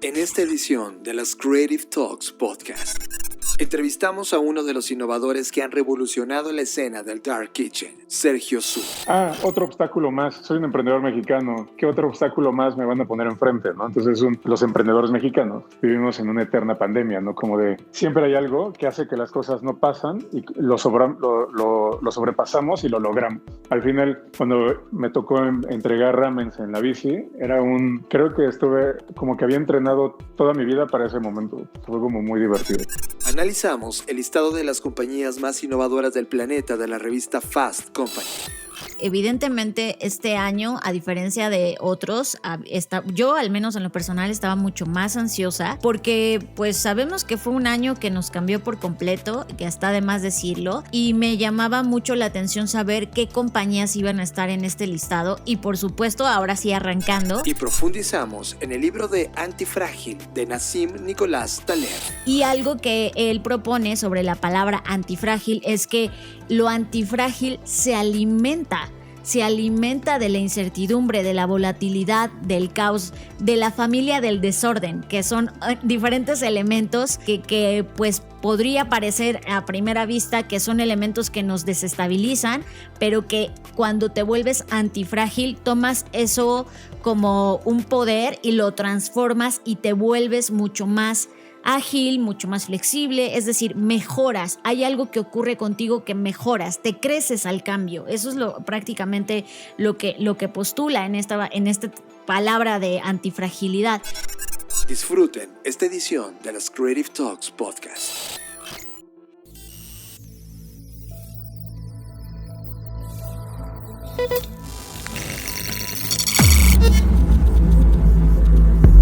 En esta edición de las Creative Talks Podcast, entrevistamos a uno de los innovadores que han revolucionado la escena del Dark Kitchen, Sergio Su. Otro obstáculo más. Soy un emprendedor mexicano. ¿Qué otro obstáculo más me van a poner enfrente, no? Entonces, los emprendedores mexicanos vivimos en una eterna pandemia, ¿no? Como de siempre hay algo que hace que las cosas no pasan y lo sobrepasamos y lo logramos. Al final, cuando me tocó entregar ramens en la bici, creo que estuve como que había entrenado toda mi vida para ese momento. Fue como muy divertido. Analizamos el listado de las compañías más innovadoras del planeta de la revista Fast Company. Evidentemente este año, a diferencia de otros, yo al menos en lo personal estaba mucho más ansiosa porque pues sabemos que fue un año que nos cambió por completo, que está de más decirlo, y me llamaba mucho la atención saber qué compañías iban a estar en este listado y por supuesto ahora sí arrancando. Y profundizamos en el libro de Antifrágil de Nassim Nicolás Taleb. Y algo que él propone sobre la palabra antifrágil es que lo antifrágil se alimenta de la incertidumbre, de la volatilidad, del caos, de la familia del desorden, que son diferentes elementos que pues podría parecer a primera vista que son elementos que nos desestabilizan, pero que cuando te vuelves antifrágil tomas eso como un poder y lo transformas y te vuelves mucho más ágil, mucho más flexible, es decir, mejoras. Hay algo que ocurre contigo que mejoras, te creces al cambio. Eso es prácticamente lo que postula en esta palabra de antifragilidad. Disfruten esta edición de las Creative Talks Podcast.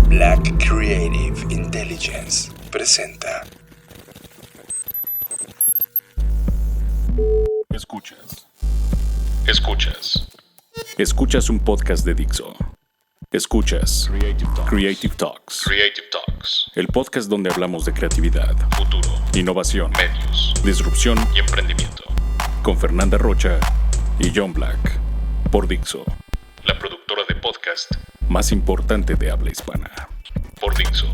Black Creative Intelligence presenta. Escuchas un podcast de Dixo. Escuchas Creative Talks. El podcast donde hablamos de creatividad, futuro, innovación, medios, disrupción y emprendimiento. Con Fernanda Rocha y John Black. Por Dixo, la productora de podcast más importante de habla hispana. Por Dixo.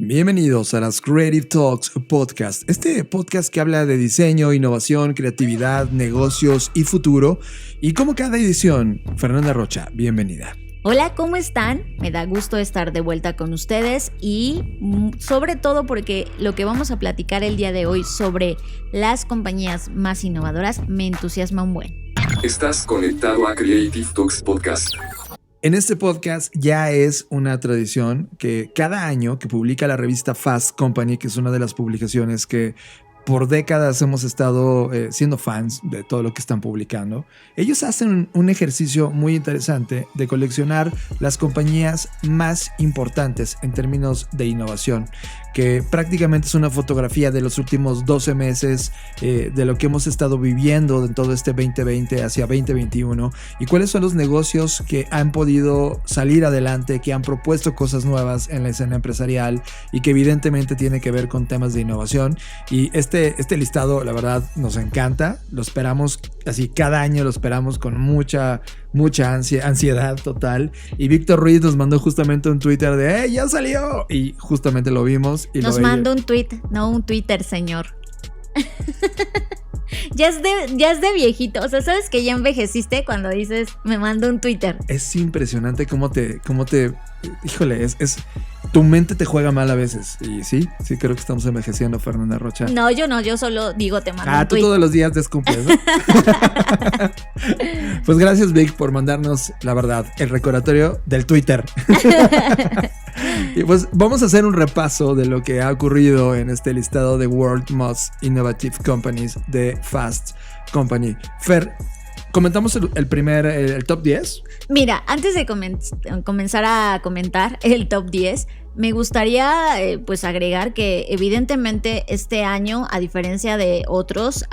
Bienvenidos a las Creative Talks Podcast. Este podcast que habla de diseño, innovación, creatividad, negocios y futuro. Y como cada edición, Fernanda Rocha, bienvenida. Hola, ¿cómo están? Me da gusto estar de vuelta con ustedes y sobre todo porque lo que vamos a platicar el día de hoy sobre las compañías más innovadoras me entusiasma un buen. Estás conectado a Creative Talks Podcast. En este podcast ya es una tradición que cada año que publica la revista Fast Company, que es una de las publicaciones que por décadas hemos estado siendo fans de todo lo que están publicando, ellos hacen un ejercicio muy interesante de coleccionar las compañías más importantes en términos de innovación, que prácticamente es una fotografía de los últimos 12 meses de lo que hemos estado viviendo en todo este 2020 hacia 2021 y cuáles son los negocios que han podido salir adelante, que han propuesto cosas nuevas en la escena empresarial y que evidentemente tiene que ver con temas de innovación. Y este listado, la verdad, nos encanta. Lo esperamos así, cada año lo esperamos con mucha ansiedad total. Y Víctor Ruiz nos mandó justamente un Twitter de ¡ya salió! Y justamente lo vimos. Y nos mandó un tweet, no un Twitter, señor. Ya es de viejito. O sea, ¿sabes que ya envejeciste cuando dices me mandó un Twitter? Es impresionante cómo te híjole, tu mente te juega mal a veces. Y sí creo que estamos envejeciendo, Fernanda Rocha. No, yo solo digo te mando un tweet. Tú todos los días descumples, ¿no? Pues gracias, Vic, por mandarnos, la verdad, el recordatorio del Twitter. Y pues vamos a hacer un repaso de lo que ha ocurrido en este listado de World Most Innovative Companies de Fast Company. Fer, ¿comentamos el top 10? Mira, antes de comenzar a comentar el top 10, me gustaría pues agregar que evidentemente este año, a diferencia de otros,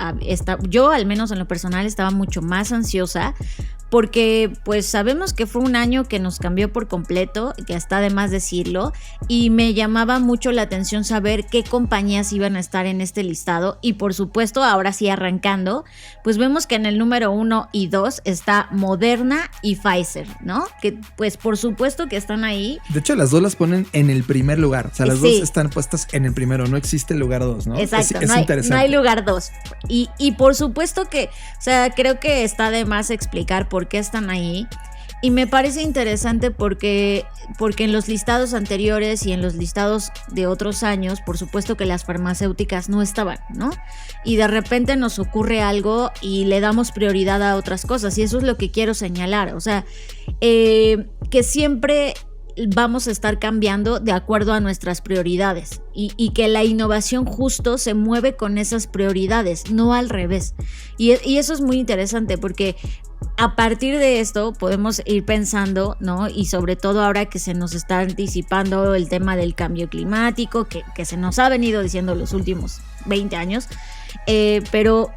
yo al menos en lo personal estaba mucho más ansiosa porque pues sabemos que fue un año que nos cambió por completo, que está de más decirlo, y me llamaba mucho la atención saber qué compañías iban a estar en este listado. Y por supuesto, ahora sí arrancando, pues vemos que en el número 1 y 2 está Moderna y Pfizer, ¿no? Que pues por supuesto que están ahí. De hecho, las dos las ponen en el primer lugar. O sea, las Sí. dos están puestas en el primero. No existe el lugar 2, ¿no? Exacto, Es no, hay, interesante. no hay lugar 2. Y por supuesto que, o sea, creo que está de más explicar por qué están ahí. Y me parece interesante porque en los listados anteriores y en los listados de otros años, por supuesto que las farmacéuticas no estaban, ¿no? Y de repente nos ocurre algo y le damos prioridad a otras cosas. Y eso es lo que quiero señalar. O sea, que siempre vamos a estar cambiando de acuerdo a nuestras prioridades y que la innovación justo se mueve con esas prioridades, no al revés. Y eso es muy interesante porque a partir de esto podemos ir pensando, ¿no? Y sobre todo ahora que se nos está anticipando el tema del cambio climático, que se nos ha venido diciendo los últimos 20 años, pero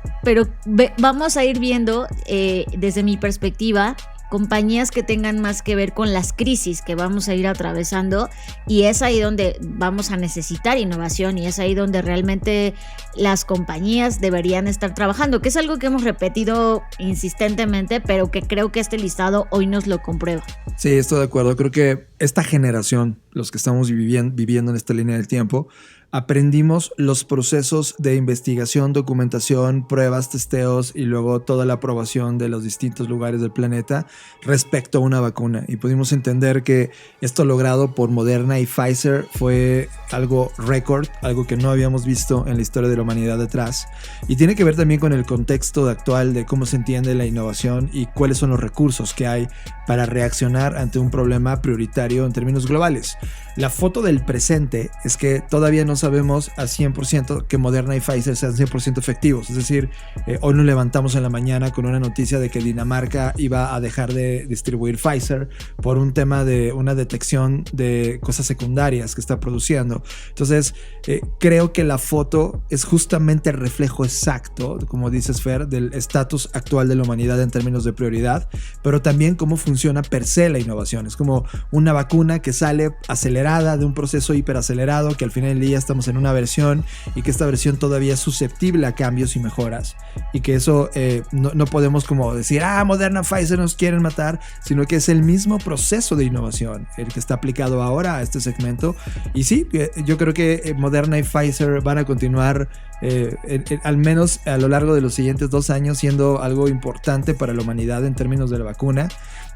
vamos a ir viendo desde mi perspectiva compañías que tengan más que ver con las crisis que vamos a ir atravesando, y es ahí donde vamos a necesitar innovación y es ahí donde realmente las compañías deberían estar trabajando, que es algo que hemos repetido insistentemente, pero que creo que este listado hoy nos lo comprueba. Sí, estoy de acuerdo. Creo que esta generación, los que estamos viviendo en esta línea del tiempo, aprendimos los procesos de investigación, documentación, pruebas, testeos y luego toda la aprobación de los distintos lugares del planeta respecto a una vacuna. Y pudimos entender que esto logrado por Moderna y Pfizer fue algo récord, algo que no habíamos visto en la historia de la humanidad atrás. Y tiene que ver también con el contexto actual de cómo se entiende la innovación y cuáles son los recursos que hay para reaccionar ante un problema prioritario en términos globales. La foto del presente es que todavía no sabemos a 100% que Moderna y Pfizer sean 100% efectivos. Es decir, hoy nos levantamos en la mañana con una noticia de que Dinamarca iba a dejar de distribuir Pfizer por un tema de una detección de cosas secundarias que está produciendo. Entonces, creo que la foto es justamente el reflejo exacto, como dices, Fer, del estatus actual de la humanidad en términos de prioridad, pero también cómo funciona per se la innovación. Es como una vacuna que sale acelerada de un proceso hiperacelerado, que al final del día estamos en una versión y que esta versión todavía es susceptible a cambios y mejoras, y que eso no podemos como decir, Moderna, Pfizer nos quieren matar, sino que es el mismo proceso de innovación el que está aplicado ahora a este segmento. Y sí, yo creo que Moderna y Pfizer van a continuar al menos a lo largo de los siguientes 2 años siendo algo importante para la humanidad en términos de la vacuna,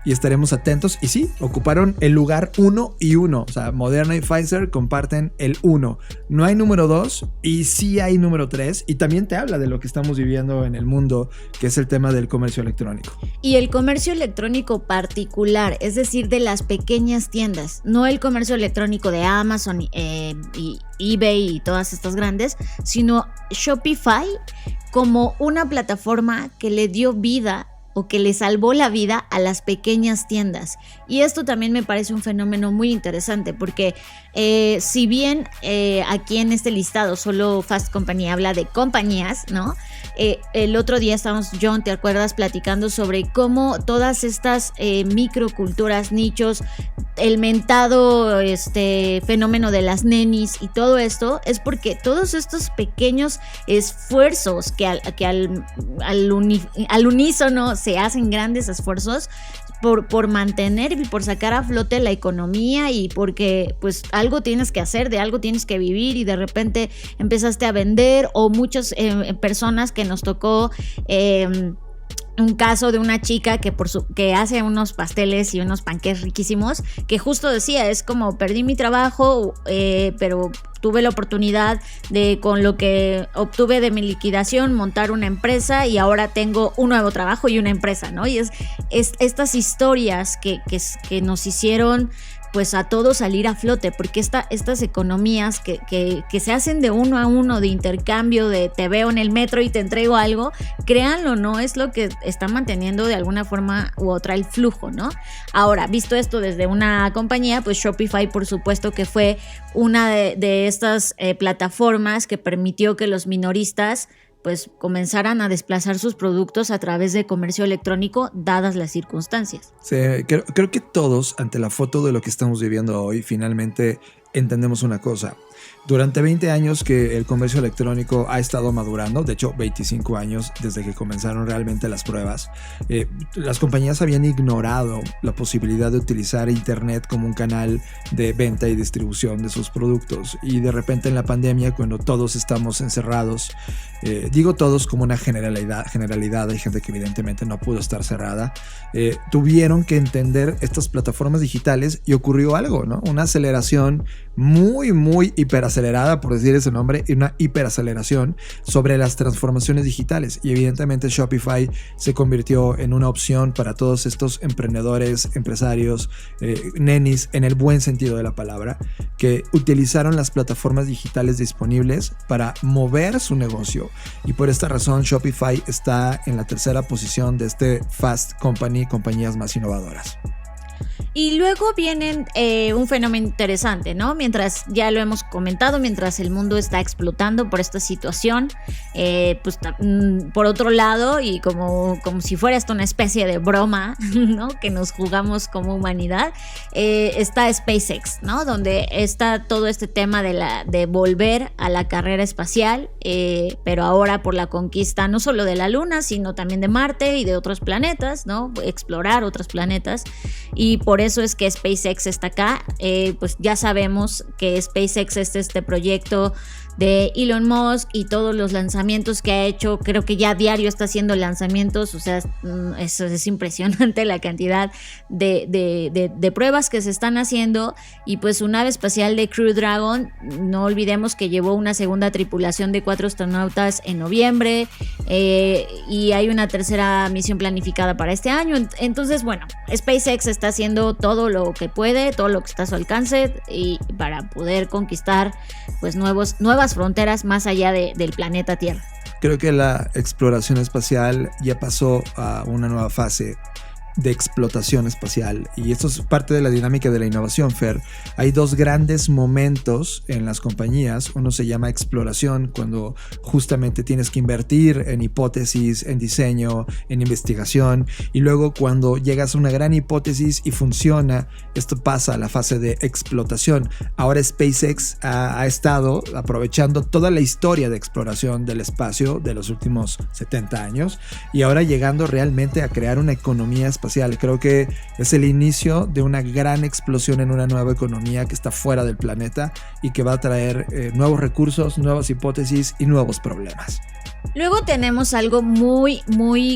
y estaremos atentos. Y sí, ocuparon el lugar 1 y 1. O sea, Moderna y Pfizer comparten el 1. No hay número 2 y sí hay número 3. Y también te habla de lo que estamos viviendo en el mundo, que es el tema del comercio electrónico. Y el comercio electrónico particular, es decir, de las pequeñas tiendas, no el comercio electrónico de Amazon y eBay y todas estas grandes, sino Shopify como una plataforma que le dio vida o que le salvó la vida a las pequeñas tiendas. Y esto también me parece un fenómeno muy interesante porque si bien aquí en este listado solo Fast Company habla de compañías, ¿no? El otro día estábamos, John, ¿te acuerdas? Platicando sobre cómo todas estas microculturas, nichos, el mentado fenómeno de las nenis y todo esto es porque todos estos pequeños esfuerzos que al unísono se hacen grandes esfuerzos por mantener y por sacar a flote la economía, y porque pues algo tienes que hacer, de algo tienes que vivir, y de repente empezaste a vender, o muchas personas que nos tocó un caso de una chica que hace unos pasteles y unos panqués riquísimos, que justo decía, es como perdí mi trabajo, pero tuve la oportunidad de, con lo que obtuve de mi liquidación, montar una empresa, y ahora tengo un nuevo trabajo y una empresa, ¿no? Y es estas historias que nos hicieron pues a todos salir a flote, porque estas economías que se hacen de uno a uno, de intercambio, de te veo en el metro y te entrego algo, créanlo, no es lo que está manteniendo de alguna forma u otra el flujo, ¿no? Ahora, visto esto desde una compañía, pues Shopify por supuesto que fue una de estas plataformas que permitió que los minoristas pues comenzaran a desplazar sus productos a través de comercio electrónico dadas las circunstancias. Sí, creo que todos, ante la foto de lo que estamos viviendo hoy, finalmente entendemos una cosa. Durante 20 años que el comercio electrónico ha estado madurando, de hecho 25 años desde que comenzaron realmente las pruebas, las compañías habían ignorado la posibilidad de utilizar Internet como un canal de venta y distribución de sus productos. Y de repente en la pandemia, cuando todos estamos encerrados, digo todos como una generalidad, hay gente que evidentemente no pudo estar cerrada, tuvieron que entender estas plataformas digitales y ocurrió algo, ¿no? Una aceleración muy hiperacelerada, por decir ese nombre, y una hiperaceleración sobre las transformaciones digitales. Y evidentemente Shopify se convirtió en una opción para todos estos emprendedores, empresarios, nenis, en el buen sentido de la palabra, que utilizaron las plataformas digitales disponibles para mover su negocio. Y por esta razón Shopify está en la tercera posición de este Fast Company, compañías más innovadoras. Y luego viene un fenómeno interesante, ¿no? Mientras, ya lo hemos comentado, mientras el mundo está explotando por esta situación, pues por otro lado, y como si fuera esto una especie de broma, ¿no? Que nos jugamos como humanidad, está SpaceX, ¿no? Donde está todo este tema de volver a la carrera espacial, pero ahora por la conquista no solo de la Luna, sino también de Marte y de otros planetas, ¿no? Explorar otros planetas. Y por eso es que SpaceX está acá. Pues ya sabemos que SpaceX es este proyecto de Elon Musk y todos los lanzamientos que ha hecho. Creo que ya diario está haciendo lanzamientos, o sea, eso es impresionante la cantidad de pruebas que se están haciendo. Y pues su nave espacial de Crew Dragon, no olvidemos que llevó una segunda tripulación de 4 astronautas en noviembre, y hay una tercera misión planificada para este año. Entonces, bueno, SpaceX está haciendo todo lo que puede, todo lo que está a su alcance, y para poder conquistar pues nuevas fronteras más allá del planeta Tierra. Creo que la exploración espacial ya pasó a una nueva fase de explotación espacial, y esto es parte de la dinámica de la innovación, Fer. Hay dos grandes momentos en las compañías. Uno se llama exploración, cuando justamente tienes que invertir en hipótesis, en diseño, en investigación, y luego cuando llegas a una gran hipótesis y funciona, esto pasa a la fase de explotación. Ahora SpaceX ha estado aprovechando toda la historia de exploración del espacio de los últimos 70 años y ahora llegando realmente a crear una economía espacial. Creo que es el inicio de una gran explosión en una nueva economía que está fuera del planeta y que va a traer nuevos recursos, nuevas hipótesis y nuevos problemas. Luego tenemos algo muy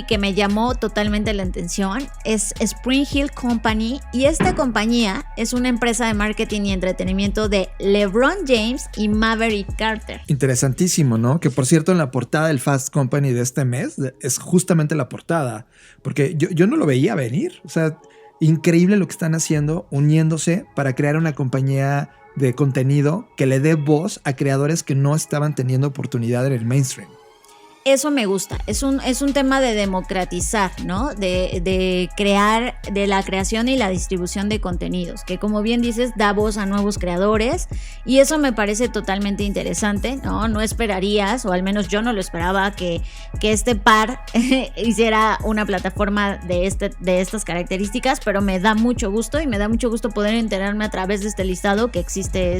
que me llamó totalmente la atención, es Spring Hill Company, y esta compañía es una empresa de marketing y entretenimiento de LeBron James y Maverick Carter. Interesantísimo, ¿no? Que por cierto, en la portada del Fast Company de este mes es justamente la portada, porque yo no lo veía venir. O sea, increíble lo que están haciendo, uniéndose para crear una compañía de contenido que le dé voz a creadores que no estaban teniendo oportunidad en el mainstream. Eso me gusta, es un tema de democratizar, ¿no? De crear, de la creación y la distribución de contenidos, que como bien dices, da voz a nuevos creadores, y eso me parece totalmente interesante, ¿no? No esperarías, o al menos yo no lo esperaba, que este par hiciera una plataforma de estas características, pero me da mucho gusto, y me da mucho gusto poder enterarme a través de este listado que existe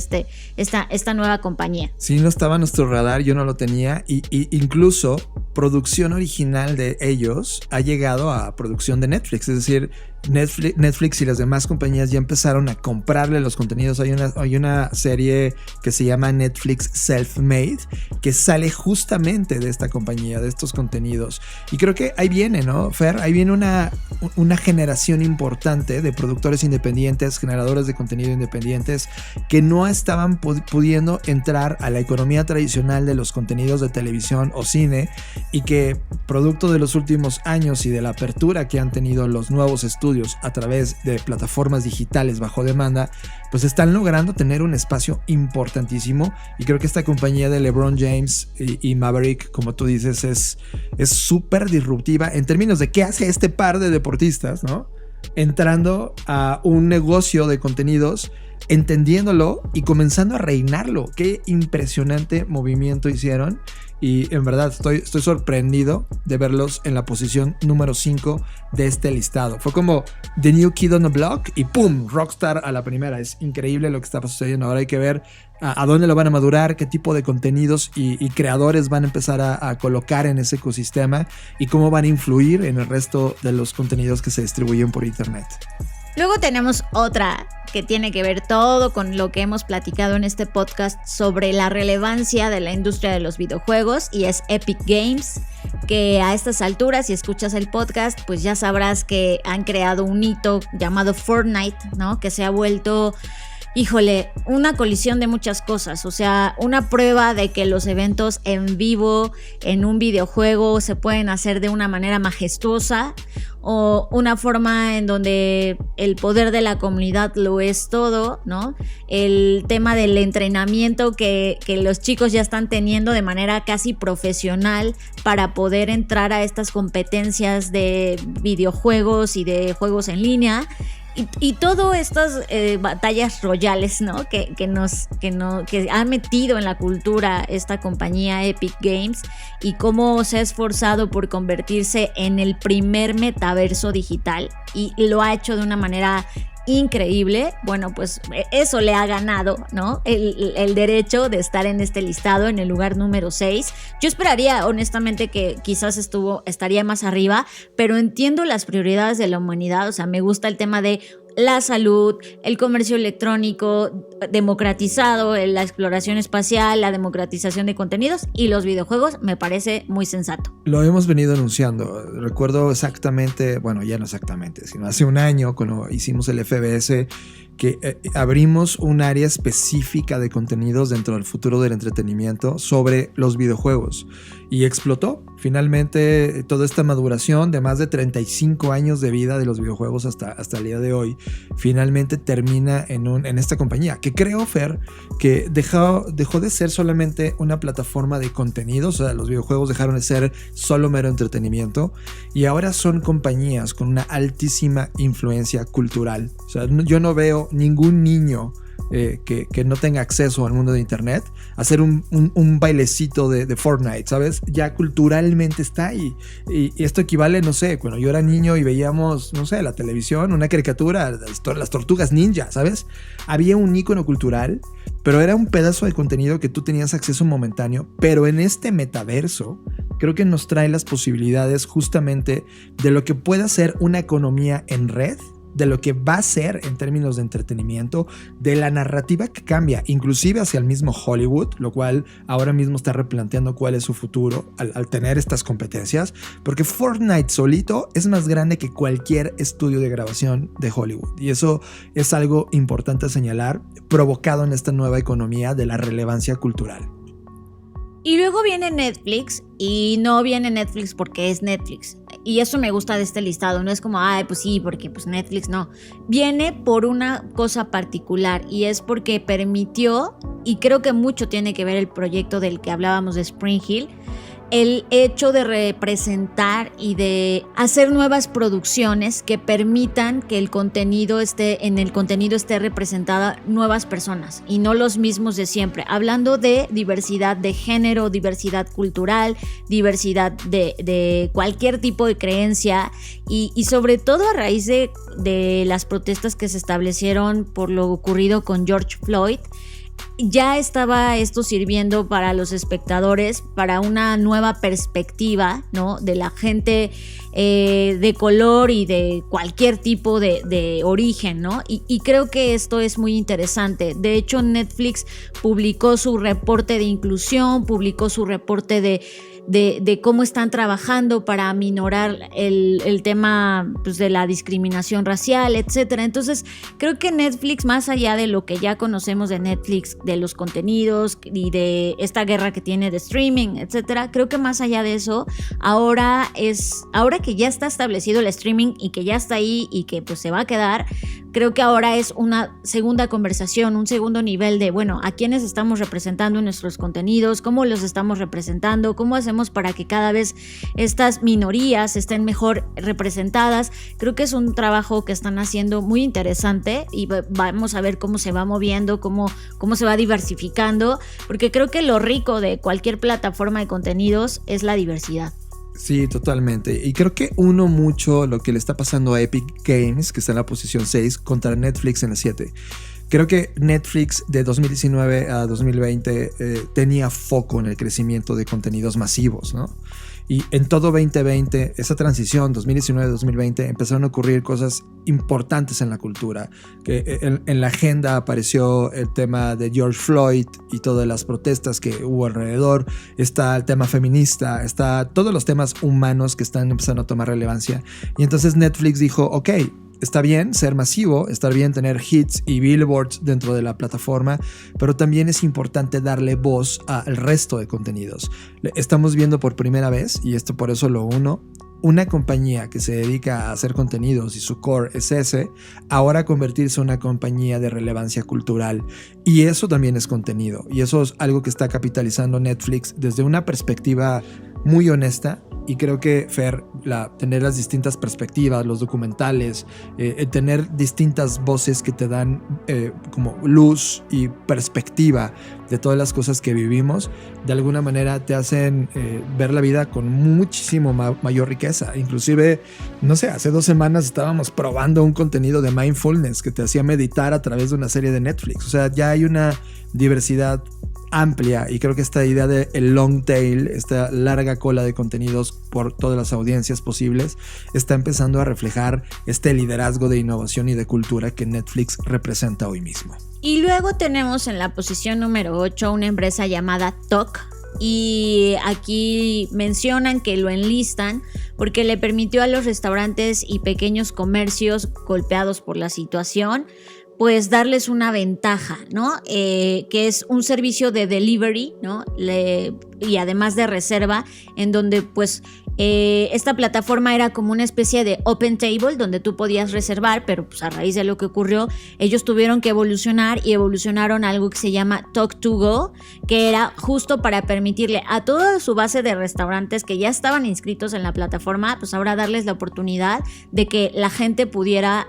esta nueva compañía. Sí, no estaba en nuestro radar, yo no lo tenía, y incluso producción original de ellos ha llegado a producción de Netflix, es decir, Netflix y las demás compañías ya empezaron a comprarle los contenidos. Hay una serie que se llama Netflix Self-Made que sale justamente de esta compañía, de estos contenidos, y creo que ahí viene, ¿no, Fer? Ahí viene una generación importante de productores independientes, generadores de contenido independientes que no estaban pudiendo entrar a la economía tradicional de los contenidos de televisión o cine, y que producto de los últimos años y de la apertura que han tenido los nuevos estudios a través de plataformas digitales bajo demanda, pues están logrando tener un espacio importantísimo. Y creo que esta compañía de LeBron James y Maverick, como tú dices, es súper disruptiva en términos de qué hace este par de deportistas, ¿no? Entrando a un negocio de contenidos, entendiéndolo y comenzando a reinarlo. Qué impresionante movimiento hicieron. y en verdad estoy sorprendido de verlos en la posición número 5 de este listado. Fue como The New Kid on the Block y ¡pum! Rockstar a la primera. Es increíble lo que está sucediendo. Ahora hay que ver a dónde lo van a madurar, qué tipo de contenidos y creadores van a empezar a colocar en ese ecosistema y cómo van a influir en el resto de los contenidos que se distribuyen por internet. Luego tenemos otra que tiene que ver todo con lo que hemos platicado en este podcast sobre la relevancia de la industria de los videojuegos, y es Epic Games, que a estas alturas, si escuchas el podcast, pues ya sabrás que han creado un hito llamado Fortnite, ¿no? Que se ha vuelto, híjole, una colisión de muchas cosas. O sea, una prueba de que los eventos en vivo en un videojuego se pueden hacer de una manera majestuosa, o una forma en donde el poder de la comunidad lo es todo, ¿no? El tema del entrenamiento que los chicos ya están teniendo de manera casi profesional para poder entrar a estas competencias de videojuegos y de juegos en línea. Y todas estas batallas royales, ¿no? que ha metido en la cultura esta compañía Epic Games, y cómo se ha esforzado por convertirse en el primer metaverso digital, y lo ha hecho de una manera increíble. Bueno, pues eso le ha ganado, ¿no? El derecho de estar en este listado en el lugar número 6. Yo esperaría, honestamente, que quizás estaría más arriba, pero entiendo las prioridades de la humanidad. O sea, me gusta el tema de la salud, el comercio electrónico democratizado, la exploración espacial, la democratización de contenidos, y los videojuegos me parece muy sensato. Lo hemos venido anunciando. Recuerdo exactamente, bueno, ya no exactamente, sino hace un año cuando hicimos el FBS, que abrimos un área específica de contenidos dentro del futuro del entretenimiento sobre los videojuegos, y explotó. Finalmente, toda esta maduración de más de 35 años de vida de los videojuegos hasta el día de hoy, finalmente termina en esta compañía, que creo, Fer, que dejó de ser solamente una plataforma de contenidos. O sea, los videojuegos dejaron de ser solo mero entretenimiento, y ahora son compañías con una altísima influencia cultural. O sea, yo no veo ningún niño que no tenga acceso al mundo de internet hacer un bailecito de Fortnite, ¿sabes? Ya culturalmente está ahí. Y esto equivale, no sé, cuando yo era niño y veíamos, no sé, la televisión, una caricatura, las tortugas ninja, ¿sabes? Había un ícono cultural, pero era un pedazo de contenido que tú tenías acceso momentáneo. Pero en este metaverso creo que nos trae las posibilidades justamente de lo que pueda ser una economía en red, de lo que va a ser en términos de entretenimiento, de la narrativa que cambia, inclusive hacia el mismo Hollywood, lo cual ahora mismo está replanteando cuál es su futuro al tener estas competencias, porque Fortnite solito es más grande que cualquier estudio de grabación de Hollywood, y eso es algo importante a señalar, provocado en esta nueva economía de la relevancia cultural. Y luego viene Netflix, y no viene Netflix porque es Netflix. Y eso me gusta de este listado. No es como, ay, pues sí, porque pues Netflix no. Viene por una cosa particular, y es porque permitió, y creo que mucho tiene que ver el proyecto del que hablábamos de Spring Hill, el hecho de representar y de hacer nuevas producciones que permitan que en el contenido esté representada nuevas personas y no los mismos de siempre, hablando de diversidad de género, diversidad cultural, diversidad de cualquier tipo de creencia, y sobre todo a raíz de las protestas que se establecieron por lo ocurrido con George Floyd. Ya estaba esto sirviendo para los espectadores, para una nueva perspectiva, ¿no? De la gente de color y de cualquier tipo de origen, ¿no? Y creo que esto es muy interesante. De hecho, Netflix publicó su reporte de inclusión, publicó su reporte de cómo están trabajando para aminorar el tema, pues, de la discriminación racial, etcétera. Entonces, creo que Netflix, más allá de lo que ya conocemos de Netflix, de los contenidos y de esta guerra que tiene de streaming, etcétera, creo que más allá de eso, ahora que ya está establecido el streaming y que ya está ahí y que pues se va a quedar, creo que ahora es una segunda conversación, un segundo nivel de, bueno, ¿a quiénes estamos representando en nuestros contenidos? ¿Cómo los estamos representando? ¿Cómo hacemos hacemos para que cada vez estas minorías estén mejor representadas. Creo que es un trabajo que están haciendo muy interesante y vamos a ver cómo se va moviendo, cómo se va diversificando, porque creo que lo rico de cualquier plataforma de contenidos es la diversidad. Sí, totalmente. Y creo que uno mucho lo que le está pasando a Epic Games, que está en la posición 6, contra Netflix en la 7. Creo que Netflix de 2019 a 2020 tenía foco en el crecimiento de contenidos masivos, ¿no? Y en todo 2020, esa transición 2019-2020, empezaron a ocurrir cosas importantes en la cultura. Que en la agenda apareció el tema de George Floyd y todas las protestas que hubo alrededor. Está el tema feminista, está todos los temas humanos que están empezando a tomar relevancia. Y entonces Netflix dijo, ok, está bien ser masivo, está bien tener hits y billboards dentro de la plataforma, pero también es importante darle voz al resto de contenidos. Estamos viendo por primera vez, y esto por eso lo uno, una compañía que se dedica a hacer contenidos y su core es ese, ahora convertirse en una compañía de relevancia cultural. Y eso también es contenido. Y eso es algo que está capitalizando Netflix desde una perspectiva muy honesta. Y creo que, Fer, tener las distintas perspectivas, los documentales, tener distintas voces que te dan como luz y perspectiva de todas las cosas que vivimos, de alguna manera te hacen ver la vida con muchísimo mayor riqueza. Inclusive, no sé, hace 2 semanas estábamos probando un contenido de mindfulness que te hacía meditar a través de una serie de Netflix. O sea, ya hay una diversidad amplia, y creo que esta idea de el long tail, esta larga cola de contenidos por todas las audiencias posibles, está empezando a reflejar este liderazgo de innovación y de cultura que Netflix representa hoy mismo. Y luego tenemos en la posición número 8 una empresa llamada Tock, y aquí mencionan que lo enlistan porque le permitió a los restaurantes y pequeños comercios golpeados por la situación pues darles una ventaja, ¿no? Que es un servicio de delivery, ¿no? Y además de reserva, en donde pues esta plataforma era como una especie de open table donde tú podías reservar, pero pues a raíz de lo que ocurrió, ellos tuvieron que evolucionar y evolucionaron a algo que se llama Talk to Go, que era justo para permitirle a toda su base de restaurantes que ya estaban inscritos en la plataforma, pues ahora darles la oportunidad de que la gente pudiera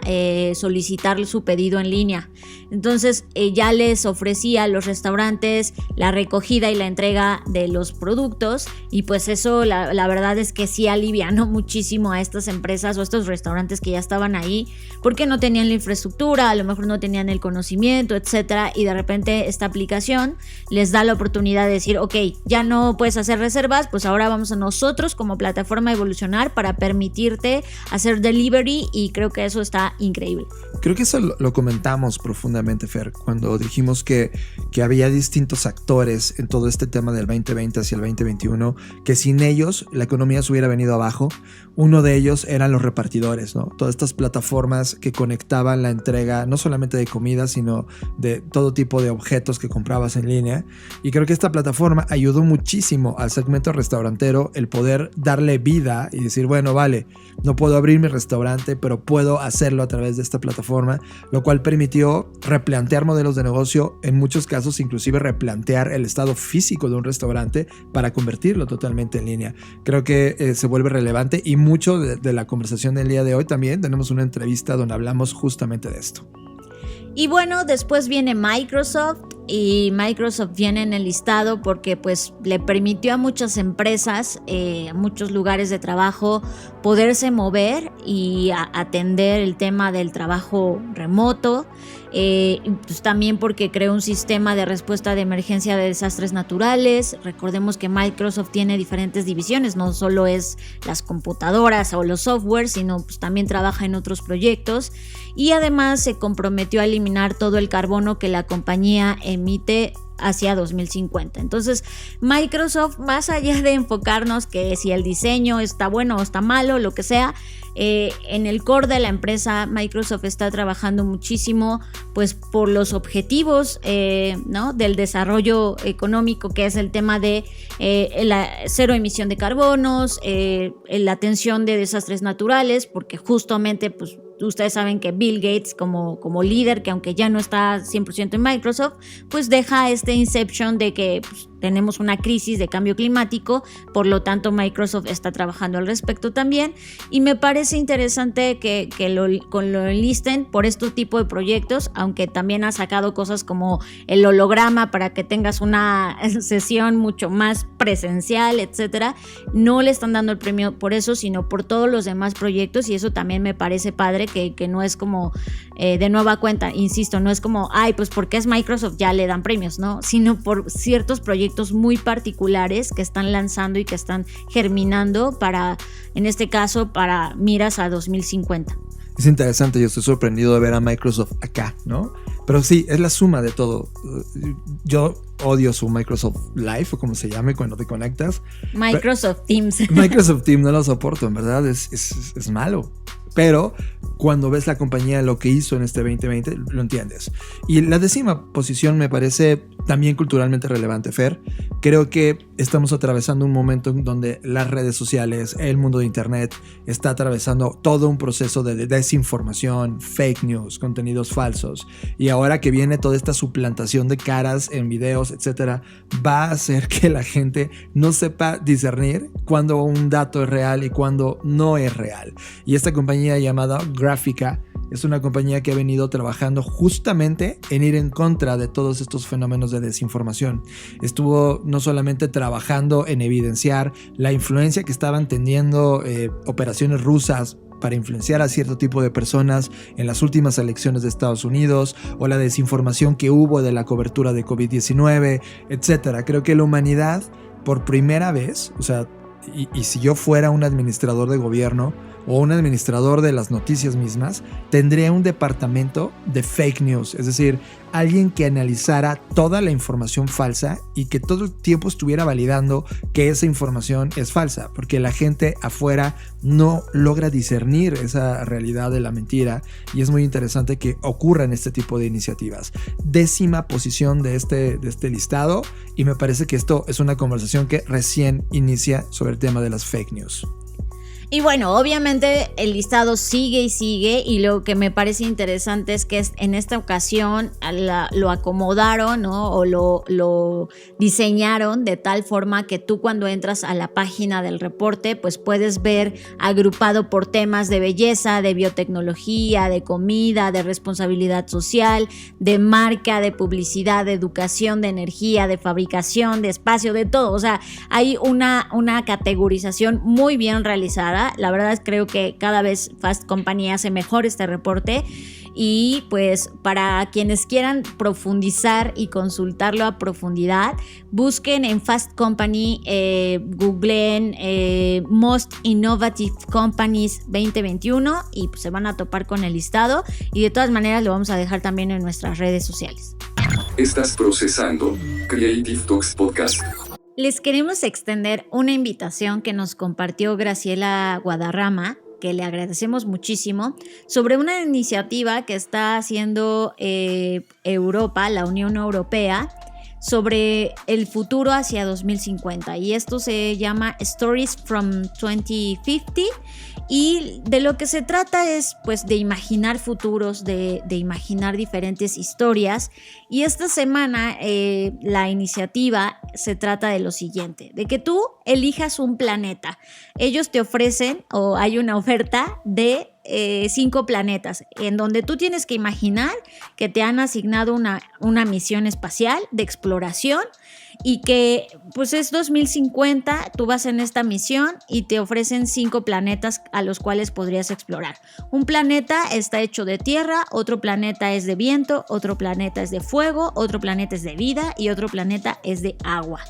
solicitar su pedido en línea. Entonces ya les ofrecía a los restaurantes la recogida y la entrega de los productos, y pues eso la verdad es que sí alivianó muchísimo a estas empresas o estos restaurantes que ya estaban ahí porque no tenían la infraestructura, a lo mejor no tenían el conocimiento, etcétera, y de repente esta aplicación les da la oportunidad de decir, ok, ya no puedes hacer reservas, pues ahora vamos a nosotros como plataforma a evolucionar para permitirte hacer delivery, y creo que eso está increíble. Creo que eso lo comentamos profundamente, Fer, cuando dijimos que había distintos actores en todo este tema del 2020 hacia el 2021, que sin ellos la economía se hubiera venido abajo. Uno de ellos eran los repartidores, ¿no? Todas estas plataformas que conectaban la entrega no solamente de comida, sino de todo tipo de objetos que comprabas en línea. Y creo que esta plataforma ayudó muchísimo al segmento restaurantero el poder darle vida y decir, bueno, vale, no puedo abrir mi restaurante, pero puedo hacerlo a través de esta plataforma, lo cual permitió replantear modelos de negocio, en muchos casos inclusive replantear el estado físico de un restaurante para convertirlo totalmente en línea. Creo que se vuelve relevante, y mucho de la conversación del día de hoy también tenemos una entrevista donde hablamos justamente de esto. Y bueno, después viene Microsoft, y Microsoft viene en el listado porque pues le permitió a muchas empresas, a muchos lugares de trabajo poderse mover y atender el tema del trabajo remoto. Pues también porque creó un sistema de respuesta de emergencia de desastres naturales. Recordemos que Microsoft tiene diferentes divisiones, no solo es las computadoras o los software, sino pues también trabaja en otros proyectos, y además se comprometió a eliminar todo el carbono que la compañía emite hacia 2050. Entonces Microsoft, más allá de enfocarnos que si el diseño está bueno o está malo, lo que sea, en el core de la empresa Microsoft está trabajando muchísimo pues por los objetivos ¿no? del desarrollo económico, que es el tema de la cero emisión de carbonos, la atención de desastres naturales, porque justamente pues ustedes saben que Bill Gates como líder, que aunque ya no está 100% en Microsoft, pues deja este inception de que pues, tenemos una crisis de cambio climático, por lo tanto Microsoft está trabajando al respecto también, y me parece interesante que lo enlisten por este tipo de proyectos, aunque también ha sacado cosas como el holograma para que tengas una sesión mucho más presencial, etcétera. No le están dando el premio por eso, sino por todos los demás proyectos, y eso también me parece padre, que no es como de nueva cuenta, insisto, no es como, ay, pues porque es Microsoft ya le dan premios, ¿no? Sino por ciertos proyectos muy particulares que están lanzando y que están germinando para, en este caso, para miras a 2050. Es interesante, yo estoy sorprendido de ver a Microsoft acá, ¿no? Pero sí, es la suma de todo. Yo odio su Microsoft Live, o como se llame cuando te conectas. Microsoft Teams. Microsoft Teams no lo soporto, en verdad, es malo. Pero cuando ves la compañía lo que hizo en este 2020, lo entiendes. Y la 10ª posición me parece también culturalmente relevante, Fer. Creo que estamos atravesando un momento en donde las redes sociales, el mundo de internet, está atravesando todo un proceso de desinformación, fake news, contenidos falsos. Y ahora que viene toda esta suplantación de caras en videos, etcétera, va a hacer que la gente no sepa discernir cuándo un dato es real y cuándo no es real. Y esta compañía llamada Gráfica es una compañía que ha venido trabajando justamente en ir en contra de todos estos fenómenos de desinformación. Estuvo no solamente trabajando en evidenciar la influencia que estaban teniendo operaciones rusas para influenciar a cierto tipo de personas en las últimas elecciones de Estados Unidos, o la desinformación que hubo de la cobertura de COVID-19, etc. Creo que la humanidad, por primera vez, o sea, y si yo fuera un administrador de gobierno o un administrador de las noticias mismas, tendría un departamento de fake news, es decir, alguien que analizara toda la información falsa y que todo el tiempo estuviera validando que esa información es falsa, porque la gente afuera no logra discernir esa realidad de la mentira, y es muy interesante que ocurran este tipo de iniciativas. 10ª posición de este listado, y me parece que esto es una conversación que recién inicia sobre el tema de las fake news. Y bueno, obviamente el listado sigue y sigue, y lo que me parece interesante es que en esta ocasión lo acomodaron, ¿no? O lo diseñaron de tal forma que tú, cuando entras a la página del reporte, pues puedes ver agrupado por temas de belleza, de biotecnología, de comida, de responsabilidad social, de marca, de publicidad, de educación, de energía, de fabricación, de espacio, de todo. O sea, hay una categorización muy bien realizada. La verdad es que creo que cada vez Fast Company hace mejor este reporte, y pues para quienes quieran profundizar y consultarlo a profundidad, busquen en Fast Company, googleen Most Innovative Companies 2021 y pues se van a topar con el listado, y de todas maneras lo vamos a dejar también en nuestras redes sociales. Estás procesando Creative Talks Podcast. Les queremos extender una invitación que nos compartió Graciela Guadarrama, que le agradecemos muchísimo, sobre una iniciativa que está haciendo Europa, la Unión Europea, sobre el futuro hacia 2050, y esto se llama Stories from 2050, y de lo que se trata es pues de imaginar futuros, de imaginar diferentes historias. Y esta semana la iniciativa se trata de lo siguiente, de que tú elijas un planeta. Ellos te ofrecen, o hay una oferta de 5 planetas, en donde tú tienes que imaginar que te han asignado una misión espacial de exploración, y que pues es 2050, tú vas en esta misión y te ofrecen 5 planetas a los cuales podrías explorar. Un planeta está hecho de tierra, otro planeta es de viento, otro planeta es de fuego, otro planeta es de vida y otro planeta es de agua.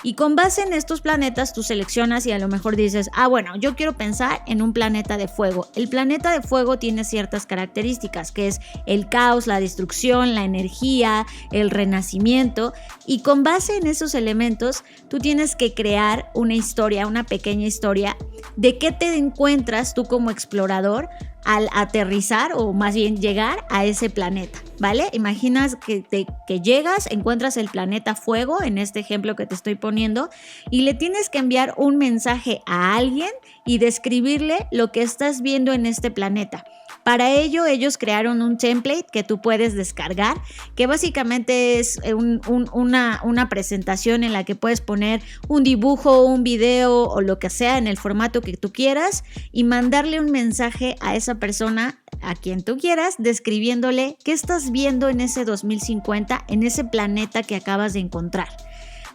Y con base en estos planetas tú seleccionas, y a lo mejor dices, bueno, yo quiero pensar en un planeta de fuego. El planeta de fuego tiene ciertas características, que es el caos, la destrucción, la energía, el renacimiento. Y con base en esos elementos tú tienes que crear una historia, una pequeña historia de qué te encuentras tú como explorador al aterrizar, o más bien llegar a ese planeta, ¿vale? Imaginas que llegas, encuentras el planeta fuego, en este ejemplo que te estoy poniendo, y le tienes que enviar un mensaje a alguien y describirle lo que estás viendo en este planeta. Para ello, ellos crearon un template que tú puedes descargar, que básicamente es una presentación en la que puedes poner un dibujo, un video o lo que sea en el formato que tú quieras y mandarle un mensaje a esa persona, a quien tú quieras, describiéndole qué estás viendo en ese 2050, en ese planeta que acabas de encontrar.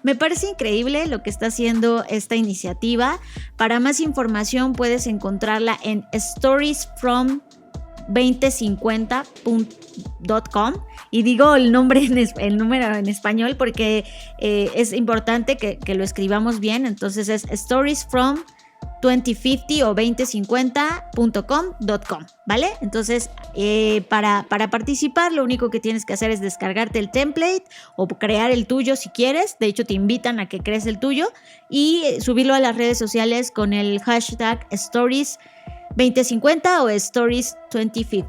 Me parece increíble lo que está haciendo esta iniciativa. Para más información puedes encontrarla en storiesfrom2050.com y digo el número en español porque es importante que lo escribamos bien. Entonces es storiesfrom2050 o 2050.com, ¿vale? Entonces, para participar, lo único que tienes que hacer es descargarte el template o crear el tuyo si quieres. De hecho, te invitan a que crees el tuyo y subirlo a las redes sociales con el hashtag Stories2050 o Stories2050.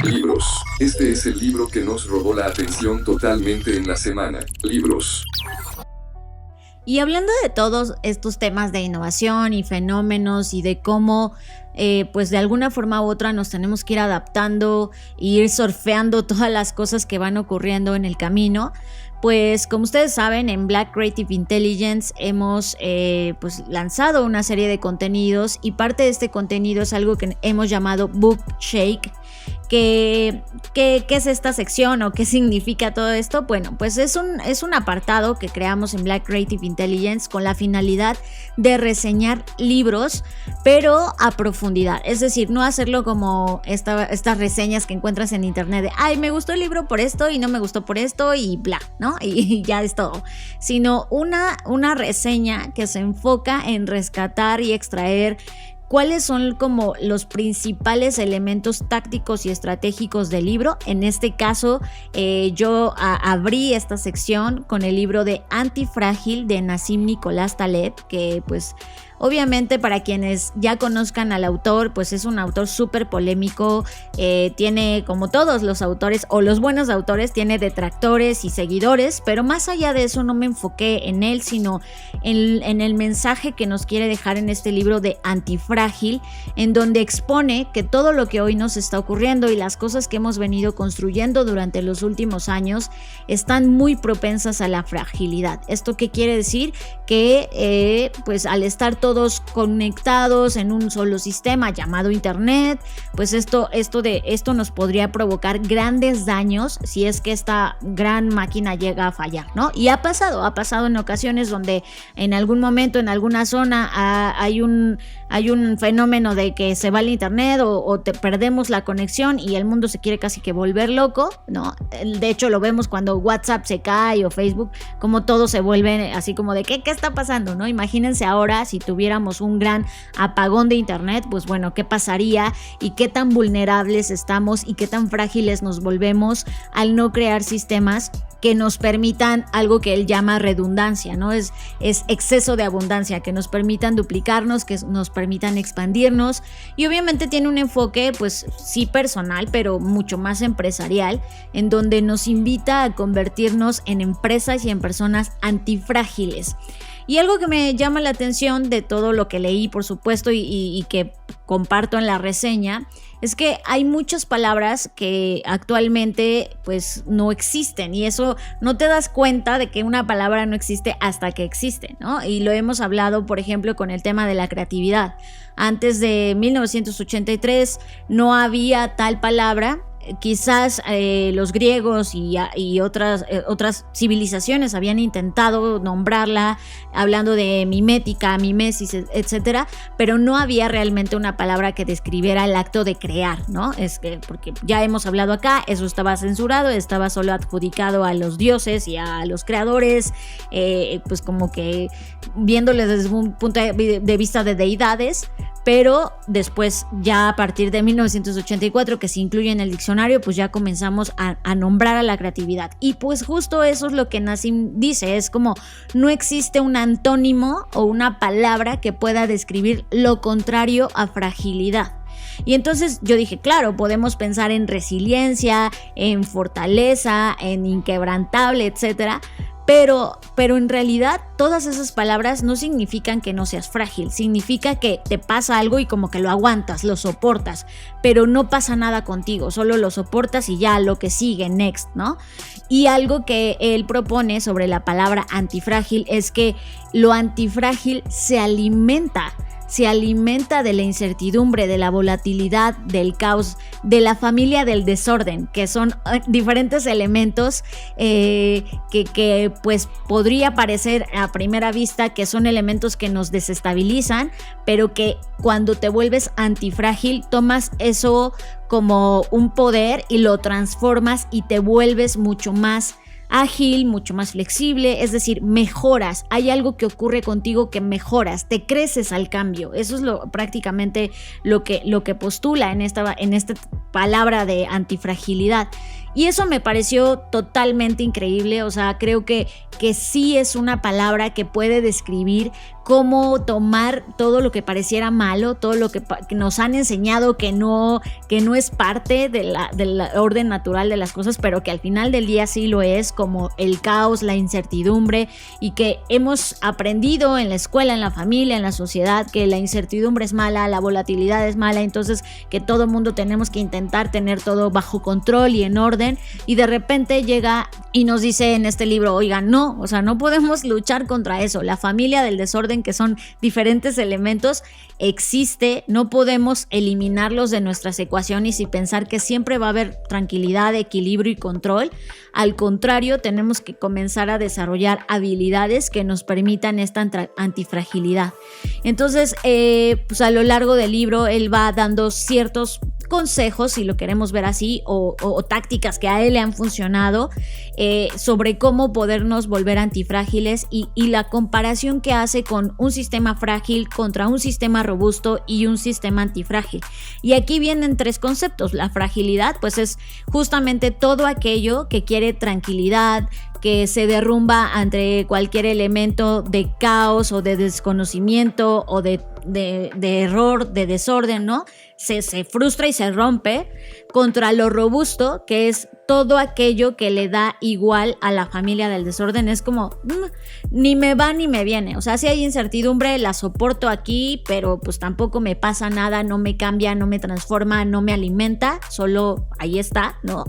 Libros. Este es el libro que nos robó la atención totalmente en la semana. Libros. Y hablando de todos estos temas de innovación y fenómenos y de cómo pues de alguna forma u otra nos tenemos que ir adaptando e ir surfeando todas las cosas que van ocurriendo en el camino, pues como ustedes saben, en Black Creative Intelligence hemos pues lanzado una serie de contenidos y parte de este contenido es algo que hemos llamado Book Shake. ¿Qué es esta sección o qué significa todo esto? Bueno, pues es un apartado que creamos en Black Creative Intelligence con la finalidad de reseñar libros, pero a profundidad. Es decir, no hacerlo como estas reseñas que encuentras en internet de ay, me gustó el libro por esto y no me gustó por esto y bla, ¿no? Y ya es todo. Sino una reseña que se enfoca en rescatar y extraer ¿cuáles son como los principales elementos tácticos y estratégicos del libro? En este caso, yo abrí esta sección con el libro de Antifrágil de Nassim Nicolás Taleb, que pues obviamente para quienes ya conozcan al autor, pues es un autor súper polémico, tiene como todos los autores o los buenos autores, tiene detractores y seguidores, pero más allá de eso no me enfoqué en él, sino en el mensaje que nos quiere dejar en este libro de Antifrágil, en donde expone que todo lo que hoy nos está ocurriendo y las cosas que hemos venido construyendo durante los últimos años están muy propensas a la fragilidad. ¿Esto qué quiere decir? Que pues al estar todos conectados en un solo sistema llamado internet, pues esto nos podría provocar grandes daños si es que esta gran máquina llega a fallar, ¿no? Y ha pasado en ocasiones donde en algún momento, en alguna zona hay un fenómeno de que se va el internet o perdemos la conexión y el mundo se quiere casi que volver loco, ¿no? De hecho lo vemos cuando WhatsApp se cae o Facebook, como todo se vuelve así como de ¿qué está pasando? ¿No? Imagínense ahora si tuviéramos un gran apagón de internet, pues bueno, ¿qué pasaría? Y qué tan vulnerables estamos y qué tan frágiles nos volvemos al no crear sistemas que nos permitan algo que él llama redundancia, ¿no? Es exceso de abundancia, que nos permitan duplicarnos, que nos permitan expandirnos, y obviamente tiene un enfoque pues sí personal, pero mucho más empresarial, en donde nos invita a convertirnos en empresas y en personas antifrágiles. Y algo que me llama la atención de todo lo que leí, por supuesto, y que comparto en la reseña, es que hay muchas palabras que actualmente pues no existen, y eso no te das cuenta de que una palabra no existe hasta que existe, ¿no? Y lo hemos hablado, por ejemplo, con el tema de la creatividad. Antes de 1983 no había tal palabra. Quizás los griegos y otras civilizaciones habían intentado nombrarla hablando de mimética, mimesis, etcétera, pero no había realmente una palabra que describiera el acto de crear, ¿no? Es que porque ya hemos hablado acá, eso estaba censurado, estaba solo adjudicado a los dioses y a los creadores, pues como que viéndole desde un punto de vista de deidades. Pero después, ya a partir de 1984, que se incluye en el diccionario, pues ya comenzamos a nombrar a la creatividad. Y pues justo eso es lo que Nassim dice, es como no existe un antónimo o una palabra que pueda describir lo contrario a fragilidad. Y entonces yo dije, claro, podemos pensar en resiliencia, en fortaleza, en inquebrantable, etcétera. Pero en realidad todas esas palabras no significan que no seas frágil, significa que te pasa algo y como que lo aguantas, lo soportas, pero no pasa nada contigo, solo lo soportas y ya lo que sigue, next, ¿no? Y algo que él propone sobre la palabra antifrágil es que lo antifrágil se alimenta de la incertidumbre, de la volatilidad, del caos, de la familia del desorden, que son diferentes elementos que pues podría parecer a primera vista que son elementos que nos desestabilizan, pero que cuando te vuelves antifrágil tomas eso como un poder y lo transformas y te vuelves mucho más ágil, mucho más flexible, es decir, mejoras, hay algo que ocurre contigo que mejoras, te creces al cambio. Eso es prácticamente lo que postula en esta palabra de antifragilidad. Y eso me pareció totalmente increíble, o sea, creo que sí es una palabra que puede describir cómo tomar todo lo que pareciera malo, todo lo que nos han enseñado que no es parte del orden natural de las cosas, pero que al final del día sí lo es, como el caos, la incertidumbre, y que hemos aprendido en la escuela, en la familia, en la sociedad, que la incertidumbre es mala, la volatilidad es mala, entonces que todo mundo tenemos que intentar tener todo bajo control y en orden, y de repente llega y nos dice en este libro, oigan, no, o sea, no podemos luchar contra eso, la familia del desorden, que son diferentes elementos, existe, no podemos eliminarlos de nuestras ecuaciones y pensar que siempre va a haber tranquilidad, equilibrio y control. Al contrario, tenemos que comenzar a desarrollar habilidades que nos permitan esta antifragilidad. Entonces, pues a lo largo del libro él va dando ciertos consejos, si lo queremos ver así, o tácticas que a él le han funcionado, sobre cómo podernos volver antifrágiles y la comparación que hace con un sistema frágil contra un sistema robusto y un sistema antifrágil. Y aquí vienen tres conceptos. La fragilidad, pues es justamente todo aquello que quiere tranquilidad, que se derrumba ante cualquier elemento de caos o de desconocimiento o de error, de desorden, ¿no? Se frustra y se rompe. Contra lo robusto, que es todo aquello que le da igual a la familia del desorden, es como ni me va ni me viene, o sea, si hay incertidumbre la soporto aquí, pero pues tampoco me pasa nada, no me cambia, no me transforma, no me alimenta, solo ahí está, ¿no?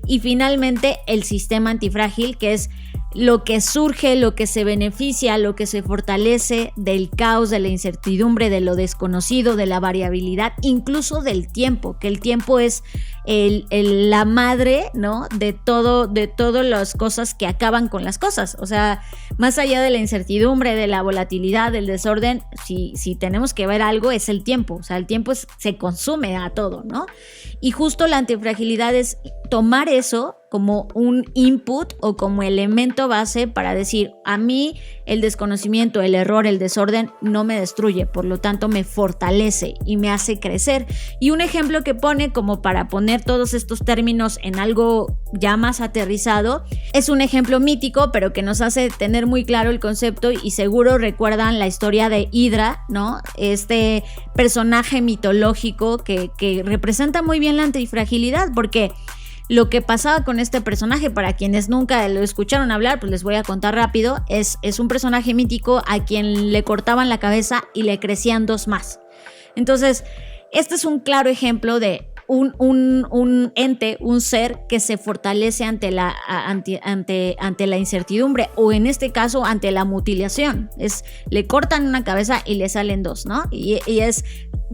Y finalmente el sistema antifrágil, que es lo que surge, lo que se beneficia, lo que se fortalece del caos, de la incertidumbre, de lo desconocido, de la variabilidad, incluso del tiempo, que el tiempo es la madre, ¿no? de todas las cosas que acaban con las cosas. O sea, más allá de la incertidumbre, de la volatilidad, del desorden, si tenemos que ver algo, es el tiempo. O sea, el tiempo se consume a todo, ¿no? Y justo la antifragilidad es tomar eso como un input o como elemento base para decir, a mí el desconocimiento, el error, el desorden no me destruye, por lo tanto me fortalece y me hace crecer. Y un ejemplo que pone como para poner todos estos términos en algo ya más aterrizado, es un ejemplo mítico, pero que nos hace tener muy claro el concepto, y seguro recuerdan la historia de Hidra, ¿no? Este personaje mitológico que representa muy bien la antifragilidad, porque lo que pasaba con este personaje, para quienes nunca lo escucharon hablar, pues les voy a contar rápido, es un personaje mítico a quien le cortaban la cabeza y le crecían dos más. Entonces, este es un claro ejemplo de un ente, un ser que se fortalece ante la incertidumbre, o en este caso ante la mutilación. Le cortan una cabeza y le salen dos, ¿no? Y es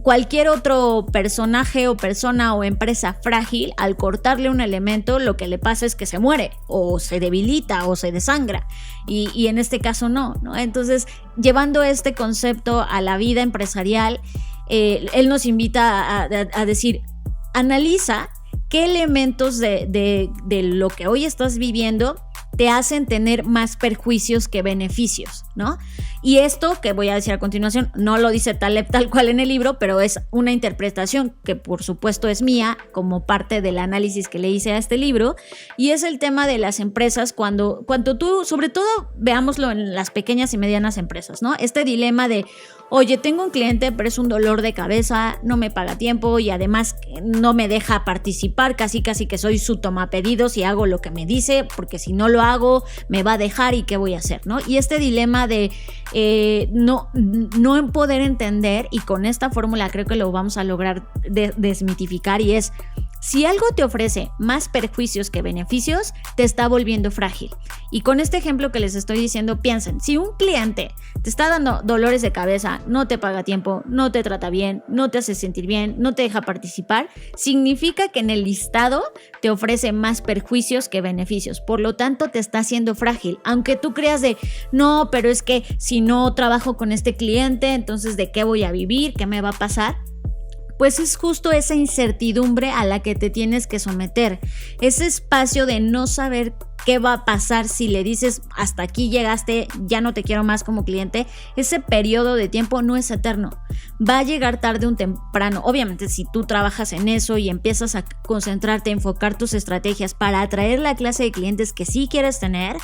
cualquier otro personaje o persona o empresa frágil, al cortarle un elemento, lo que le pasa es que se muere o se debilita o se desangra, y en este caso no. Entonces, llevando este concepto a la vida empresarial, él nos invita a decir, analiza qué elementos de lo que hoy estás viviendo te hacen tener más perjuicios que beneficios, ¿no? Y esto que voy a decir a continuación no lo dice Taleb tal cual en el libro, pero es una interpretación que por supuesto es mía como parte del análisis que le hice a este libro, y es el tema de las empresas cuando tú, sobre todo veámoslo en las pequeñas y medianas empresas, ¿no? Este dilema de, oye, tengo un cliente, pero es un dolor de cabeza, no me paga a tiempo y además no me deja participar, casi que soy su tomapedidos y hago lo que me dice, porque si no lo hago me va a dejar y qué voy a hacer, ¿no? Y este dilema de no poder entender, y con esta fórmula creo que lo vamos a lograr desmitificar, y es: si algo te ofrece más perjuicios que beneficios, te está volviendo frágil. Y con este ejemplo que les estoy diciendo, piensen, si un cliente te está dando dolores de cabeza, no te paga a tiempo, no te trata bien, no te hace sentir bien, no te deja participar, significa que en el listado te ofrece más perjuicios que beneficios. Por lo tanto, te está haciendo frágil. Aunque tú creas no, pero es que si no trabajo con este cliente, entonces ¿de qué voy a vivir? ¿Qué me va a pasar? Pues es justo esa incertidumbre a la que te tienes que someter, ese espacio de no saber qué va a pasar si le dices hasta aquí llegaste, ya no te quiero más como cliente. Ese periodo de tiempo no es eterno, va a llegar tarde o temprano. Obviamente, si tú trabajas en eso y empiezas a concentrarte, a enfocar tus estrategias para atraer la clase de clientes que sí quieres tener,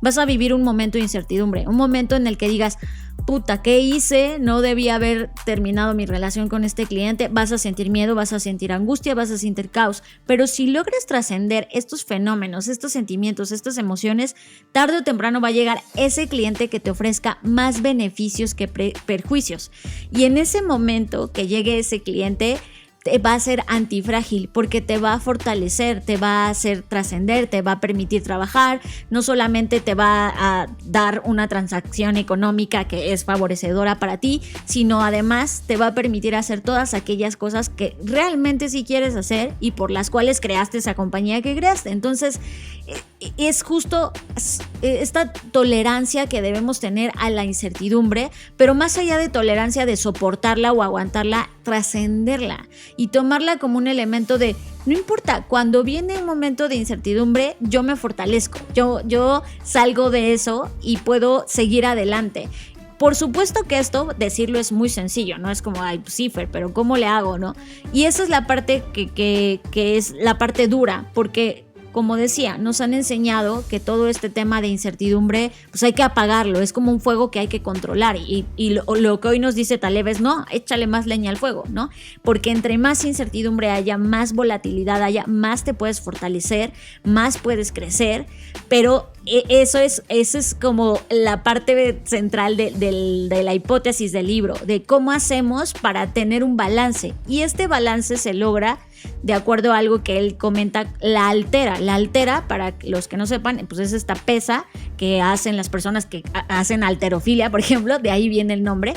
vas a vivir un momento de incertidumbre, un momento en el que digas: puta, ¿qué hice? No debía haber terminado mi relación con este cliente. Vas a sentir miedo, vas a sentir angustia, vas a sentir caos. Pero si logras trascender estos fenómenos, estos sentimientos, estas emociones, tarde o temprano va a llegar ese cliente que te ofrezca más beneficios que perjuicios. Y en ese momento que llegue ese cliente, te va a ser antifrágil, porque te va a fortalecer, te va a hacer trascender, te va a permitir trabajar, no solamente te va a dar una transacción económica que es favorecedora para ti, sino además te va a permitir hacer todas aquellas cosas que realmente sí quieres hacer y por las cuales creaste esa compañía que creaste. Entonces, es justo esta tolerancia que debemos tener a la incertidumbre, pero más allá de tolerancia de soportarla o aguantarla, trascenderla y tomarla como un elemento de: no importa, cuando viene un momento de incertidumbre, yo me fortalezco, yo salgo de eso y puedo seguir adelante. Por supuesto que esto, decirlo es muy sencillo, ¿no? Es como, ay, pues sí, Fer, pero ¿cómo le hago, no? Y esa es la parte que es la parte dura, porque, como decía, nos han enseñado que todo este tema de incertidumbre, pues hay que apagarlo, es como un fuego que hay que controlar, y lo que hoy nos dice Taleb es: no, échale más leña al fuego, ¿no? Porque entre más incertidumbre haya, más volatilidad haya, más te puedes fortalecer, más puedes crecer, pero eso es como la parte central de la hipótesis del libro, de cómo hacemos para tener un balance, y este balance se logra de acuerdo a algo que él comenta: la altera. La altera, para los que no sepan, pues es esta pesa que hacen las personas que hacen halterofilia, por ejemplo, de ahí viene el nombre.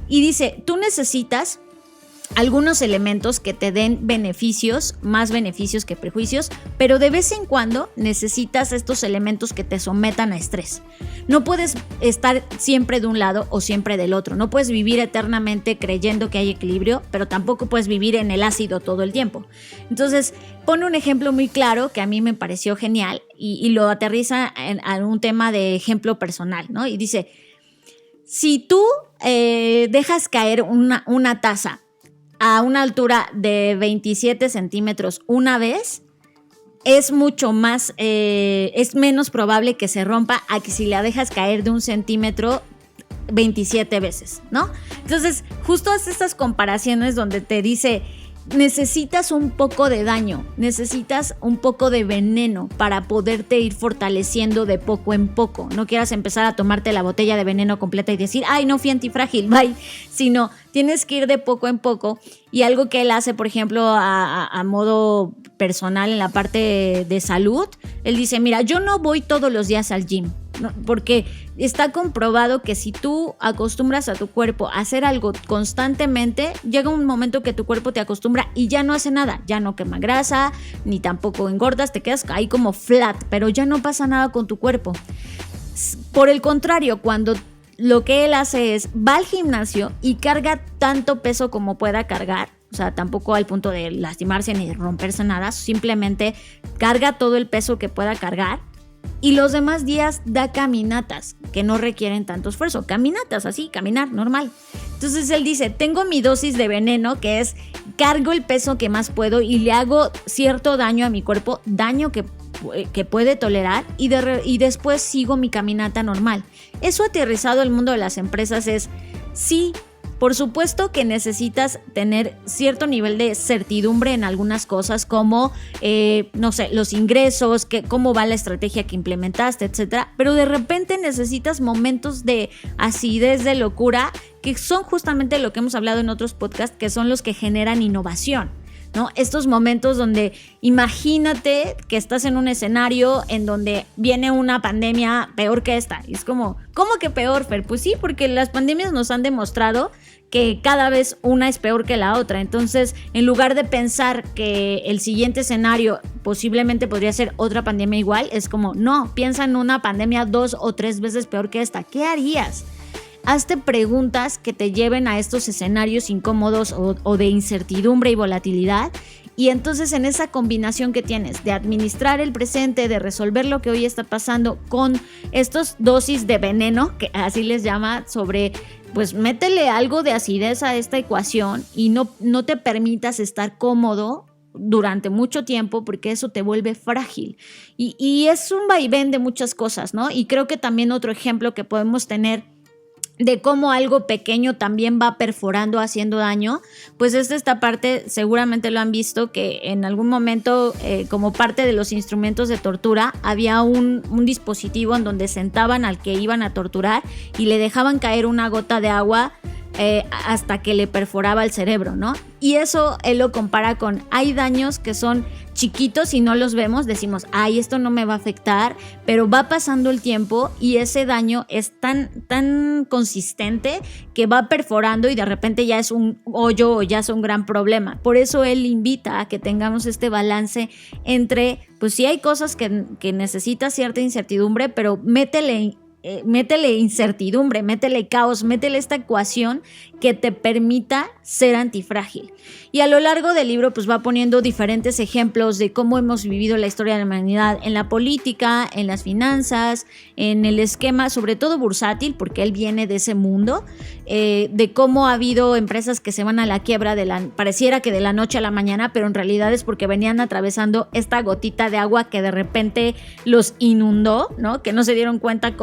Y dice: tú necesitas algunos elementos que te den beneficios, más beneficios que prejuicios, pero de vez en cuando necesitas estos elementos que te sometan a estrés. No puedes estar siempre de un lado o siempre del otro. No puedes vivir eternamente creyendo que hay equilibrio, pero tampoco puedes vivir en el ácido todo el tiempo. Entonces, pone un ejemplo muy claro que a mí me pareció genial y lo aterriza en un tema de ejemplo personal, ¿no? Y dice: si tú dejas caer una taza a una altura de 27 centímetros una vez, es mucho más, es menos probable que se rompa a que si la dejas caer de 1 centímetro 27 veces, ¿no? Entonces, justo hace estas comparaciones donde te dice: necesitas un poco de daño, necesitas un poco de veneno para poderte ir fortaleciendo de poco en poco. No quieras empezar a tomarte la botella de veneno completa y decir: ay, no fui antifrágil, bye. Sino tienes que ir de poco en poco. Y algo que él hace, por ejemplo, a modo personal en la parte de salud, él dice: mira, yo no voy todos los días al gym, ¿no? Porque está comprobado que si tú acostumbras a tu cuerpo a hacer algo constantemente, llega un momento que tu cuerpo te acostumbra y ya no hace nada, ya no quema grasa, ni tampoco engordas, te quedas ahí como flat, pero ya no pasa nada con tu cuerpo. Por el contrario, cuando lo que él hace es va al gimnasio y carga tanto peso como pueda cargar, o sea, tampoco al punto de lastimarse ni romperse nada, simplemente carga todo el peso que pueda cargar. Y los demás días da caminatas que no requieren tanto esfuerzo. Caminatas así, caminar normal. Entonces él dice: tengo mi dosis de veneno, que es cargo el peso que más puedo y le hago cierto daño a mi cuerpo, daño que puede tolerar, y después sigo mi caminata normal. Eso aterrizado al mundo de las empresas es: sí, Por supuesto que necesitas tener cierto nivel de certidumbre en algunas cosas como, no sé, los ingresos, cómo va la estrategia que implementaste, etcétera. Pero de repente necesitas momentos de acidez, de locura, que son justamente lo que hemos hablado en otros podcasts, que son los que generan innovación, ¿no? Estos momentos donde imagínate que estás en un escenario en donde viene una pandemia peor que esta. Y es como, ¿cómo que peor, Fer? Pues sí, porque las pandemias nos han demostrado que cada vez una es peor que la otra. Entonces, en lugar de pensar que el siguiente escenario posiblemente podría ser otra pandemia igual, es como, no, piensa en una pandemia 2 o 3 veces peor que esta. ¿Qué harías? Hazte preguntas que te lleven a estos escenarios incómodos o de incertidumbre y volatilidad. Y entonces en esa combinación que tienes de administrar el presente, de resolver lo que hoy está pasando con estos dosis de veneno, que así les llama, sobre, pues métele algo de acidez a esta ecuación y no te permitas estar cómodo durante mucho tiempo, porque eso te vuelve frágil. Y es un vaivén de muchas cosas, ¿no? Y creo que también otro ejemplo que podemos tener de cómo algo pequeño también va perforando, haciendo daño, pues es esta parte, seguramente lo han visto, que en algún momento, como parte de los instrumentos de tortura, había un dispositivo en donde sentaban al que iban a torturar y le dejaban caer una gota de agua hasta que le perforaba el cerebro, ¿no? Y eso él lo compara con, hay daños que son chiquitos y no los vemos, decimos, ay, esto no me va a afectar, pero va pasando el tiempo y ese daño es tan consistente que va perforando y de repente ya es un hoyo o ya es un gran problema. Por eso él invita a que tengamos este balance entre, pues sí hay cosas que necesitas cierta incertidumbre, pero métele incertidumbre, métele caos, métele esta ecuación que te permita ser antifrágil. Y a lo largo del libro pues va poniendo diferentes ejemplos de cómo hemos vivido la historia de la humanidad en la política, en las finanzas, en el esquema sobre todo bursátil, porque él viene de ese mundo, de cómo ha habido empresas que se van a la quiebra pareciera que de la noche a la mañana, pero en realidad es porque venían atravesando esta gotita de agua que de repente los inundó, ¿no? Que no se dieron cuenta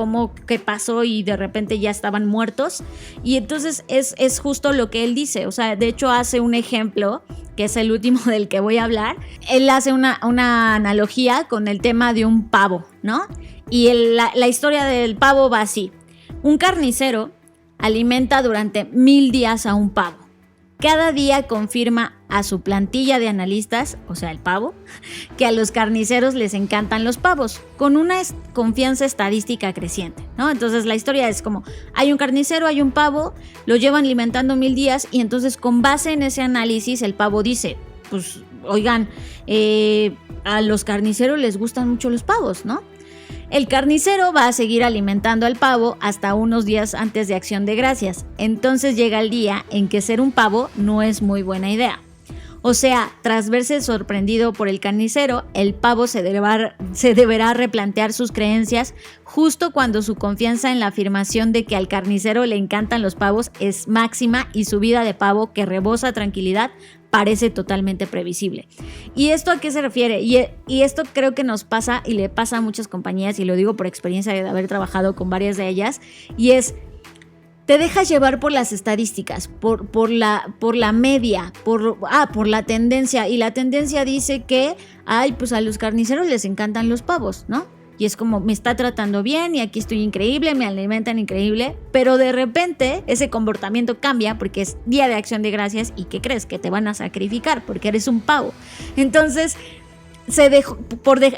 qué pasó y de repente ya estaban muertos. Y entonces es justo lo que él dice, o sea, de hecho hace un ejemplo, que es el último del que voy a hablar. Él hace una analogía con el tema de un pavo, ¿no? Y la historia del pavo va así. Un carnicero alimenta durante 1000 días a un pavo. Cada día confirma a su plantilla de analistas, o sea, el pavo, que a los carniceros les encantan los pavos, con una confianza estadística creciente, ¿no? Entonces la historia es como, hay un carnicero, hay un pavo, lo llevan alimentando 1000 días y entonces con base en ese análisis el pavo dice, pues, oigan, a los carniceros les gustan mucho los pavos, ¿no? El carnicero va a seguir alimentando al pavo hasta unos días antes de Acción de Gracias. Entonces llega el día en que ser un pavo no es muy buena idea. O sea, tras verse sorprendido por el carnicero, el pavo se deberá replantear sus creencias justo cuando su confianza en la afirmación de que al carnicero le encantan los pavos es máxima y su vida de pavo, que rebosa tranquilidad, parece totalmente previsible. ¿Y esto a qué se refiere? Y esto creo que nos pasa y le pasa a muchas compañías, y lo digo por experiencia de haber trabajado con varias de ellas, y es, te dejas llevar por las estadísticas, por la media, por la tendencia, y la tendencia dice que, pues a los carniceros les encantan los pavos, ¿no? Y es como, me está tratando bien y aquí estoy increíble, me alimentan increíble, pero de repente ese comportamiento cambia porque es Día de Acción de Gracias y ¿qué crees? Que te van a sacrificar porque eres un pavo. Entonces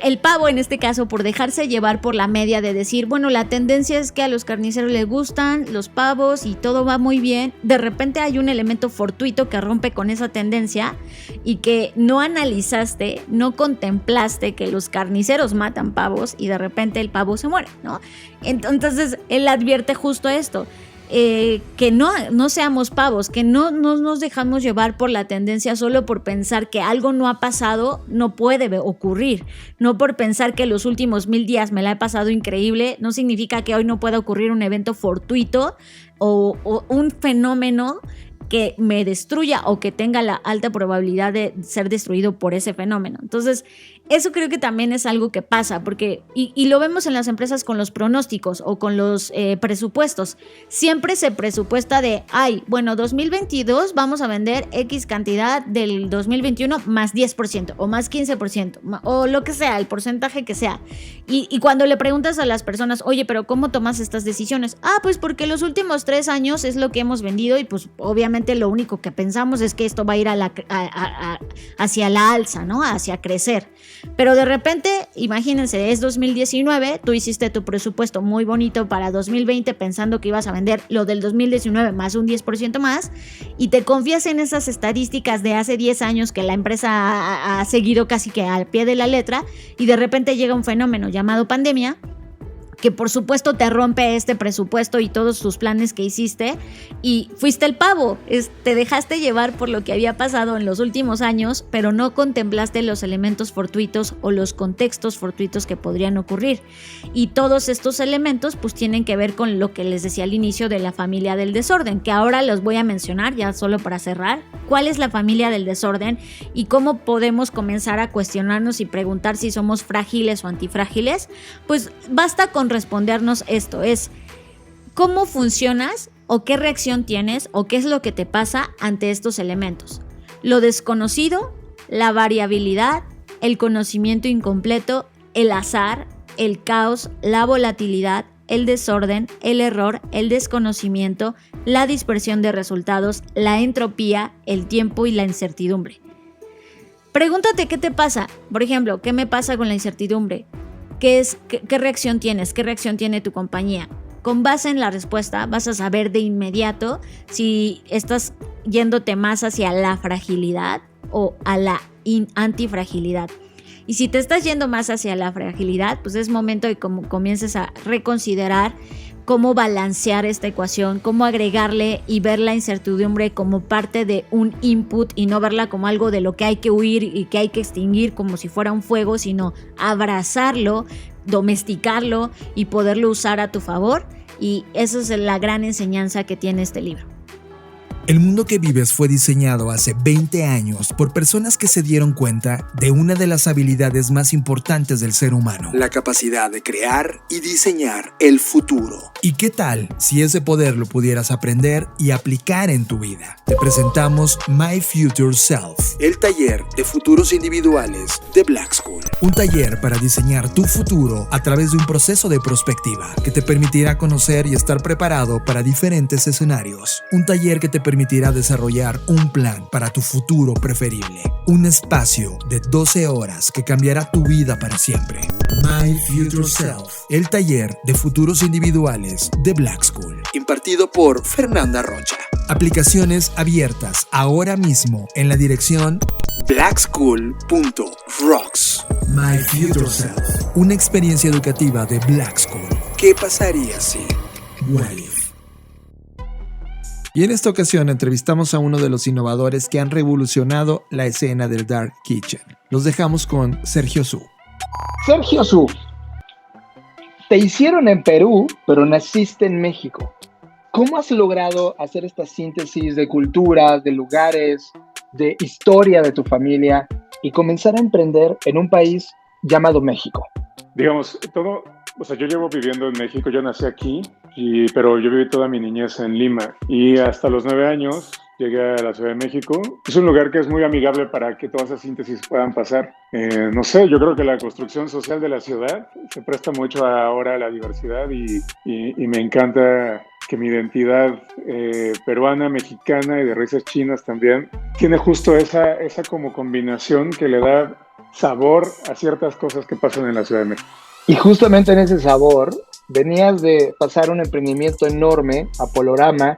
el pavo en este caso, por dejarse llevar por la media de decir, bueno, la tendencia es que a los carniceros les gustan los pavos y todo va muy bien, de repente hay un elemento fortuito que rompe con esa tendencia y que no analizaste, no contemplaste que los carniceros matan pavos y de repente el pavo se muere, ¿no? Entonces él advierte justo esto. Que no seamos pavos, que no nos dejamos llevar por la tendencia solo por pensar que algo no ha pasado, no puede ocurrir, no por pensar que los últimos 1000 días me la he pasado increíble, no significa que hoy no pueda ocurrir un evento fortuito o un fenómeno que me destruya o que tenga la alta probabilidad de ser destruido por ese fenómeno. Entonces, eso creo que también es algo que pasa, porque, y lo vemos en las empresas con los pronósticos o con los presupuestos. Siempre se presupuesta de, bueno, 2022 vamos a vender X cantidad del 2021 más 10% o más 15% o lo que sea, el porcentaje que sea. Y cuando le preguntas a las personas, oye, pero ¿cómo tomas estas decisiones? Pues porque los últimos 3 años es lo que hemos vendido y pues obviamente lo único que pensamos es que esto va a ir hacia la alza, ¿no? Hacia crecer. Pero de repente, imagínense, es 2019, tú hiciste tu presupuesto muy bonito para 2020 pensando que ibas a vender lo del 2019 más un 10% más y te confías en esas estadísticas de hace 10 años que la empresa ha seguido casi que al pie de la letra y de repente llega un fenómeno llamado pandemia que por supuesto te rompe este presupuesto y todos tus planes que hiciste y fuiste el pavo, te dejaste llevar por lo que había pasado en los últimos años, pero no contemplaste los elementos fortuitos o los contextos fortuitos que podrían ocurrir. Y todos estos elementos pues tienen que ver con lo que les decía al inicio de la familia del desorden, que ahora los voy a mencionar ya solo para cerrar. ¿Cuál es la familia del desorden y cómo podemos comenzar a cuestionarnos y preguntar si somos frágiles o antifrágiles? Pues basta con respondernos esto, es ¿cómo funcionas o qué reacción tienes o qué es lo que te pasa ante estos elementos? Lo desconocido, la variabilidad, el conocimiento incompleto, el azar, el caos, la volatilidad, el desorden, el error, el desconocimiento, la dispersión de resultados, la entropía, el tiempo y la incertidumbre. Pregúntate qué te pasa. Por ejemplo, ¿qué me pasa con la incertidumbre? ¿Qué reacción tienes? ¿Qué reacción tiene tu compañía? Con base en la respuesta vas a saber de inmediato si estás yéndote más hacia la fragilidad o a la antifragilidad. Y si te estás yendo más hacia la fragilidad, pues es momento de que comiences a reconsiderar cómo balancear esta ecuación, cómo agregarle y ver la incertidumbre como parte de un input y no verla como algo de lo que hay que huir y que hay que extinguir como si fuera un fuego, sino abrazarlo, domesticarlo y poderlo usar a tu favor. Y esa es la gran enseñanza que tiene este libro. El mundo que vives fue diseñado hace 20 años por personas que se dieron cuenta de una de las habilidades más importantes del ser humano: la capacidad de crear y diseñar el futuro. ¿Y qué tal si ese poder lo pudieras aprender y aplicar en tu vida? Te presentamos My Future Self, el taller de futuros individuales de Black School. Un taller para diseñar tu futuro a través de un proceso de prospectiva que te permitirá conocer y estar preparado para diferentes escenarios. Un taller que te permitirá desarrollar un plan para tu futuro preferible. Un espacio de 12 horas que cambiará tu vida para siempre. My Future Self, el taller de futuros individuales de Black School. Impartido por Fernanda Rocha. Aplicaciones abiertas ahora mismo en la dirección blackschool.rocks. My Future Self, una experiencia educativa de Black School. ¿Qué pasaría si? What if? Y en esta ocasión entrevistamos a uno de los innovadores que han revolucionado la escena del Dark Kitchen. Los dejamos con Sergio Su. Sergio Su, te hicieron en Perú, pero naciste en México. ¿Cómo has logrado hacer esta síntesis de culturas, de lugares, de historia de tu familia y comenzar a emprender en un país llamado México? Digamos, yo llevo viviendo en México, yo nací aquí, pero yo viví toda mi niñez en Lima y hasta los 9 años llegué a la Ciudad de México. Es un lugar que es muy amigable para que todas esas síntesis puedan pasar. No sé, yo creo que la construcción social de la ciudad se presta mucho ahora a la diversidad y me encanta que mi identidad peruana, mexicana y de raíces chinas también tiene justo esa como combinación que le da sabor a ciertas cosas que pasan en la Ciudad de México. Y justamente en ese sabor, venías de pasar un emprendimiento enorme, Apolorama,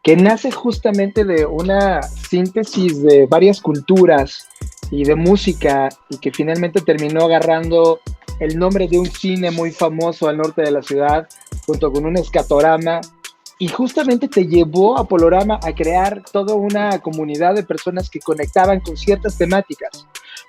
que nace justamente de una síntesis de varias culturas y de música, y que finalmente terminó agarrando el nombre de un cine muy famoso al norte de la ciudad, junto con un escatorama, y justamente te llevó a Apolorama a crear toda una comunidad de personas que conectaban con ciertas temáticas.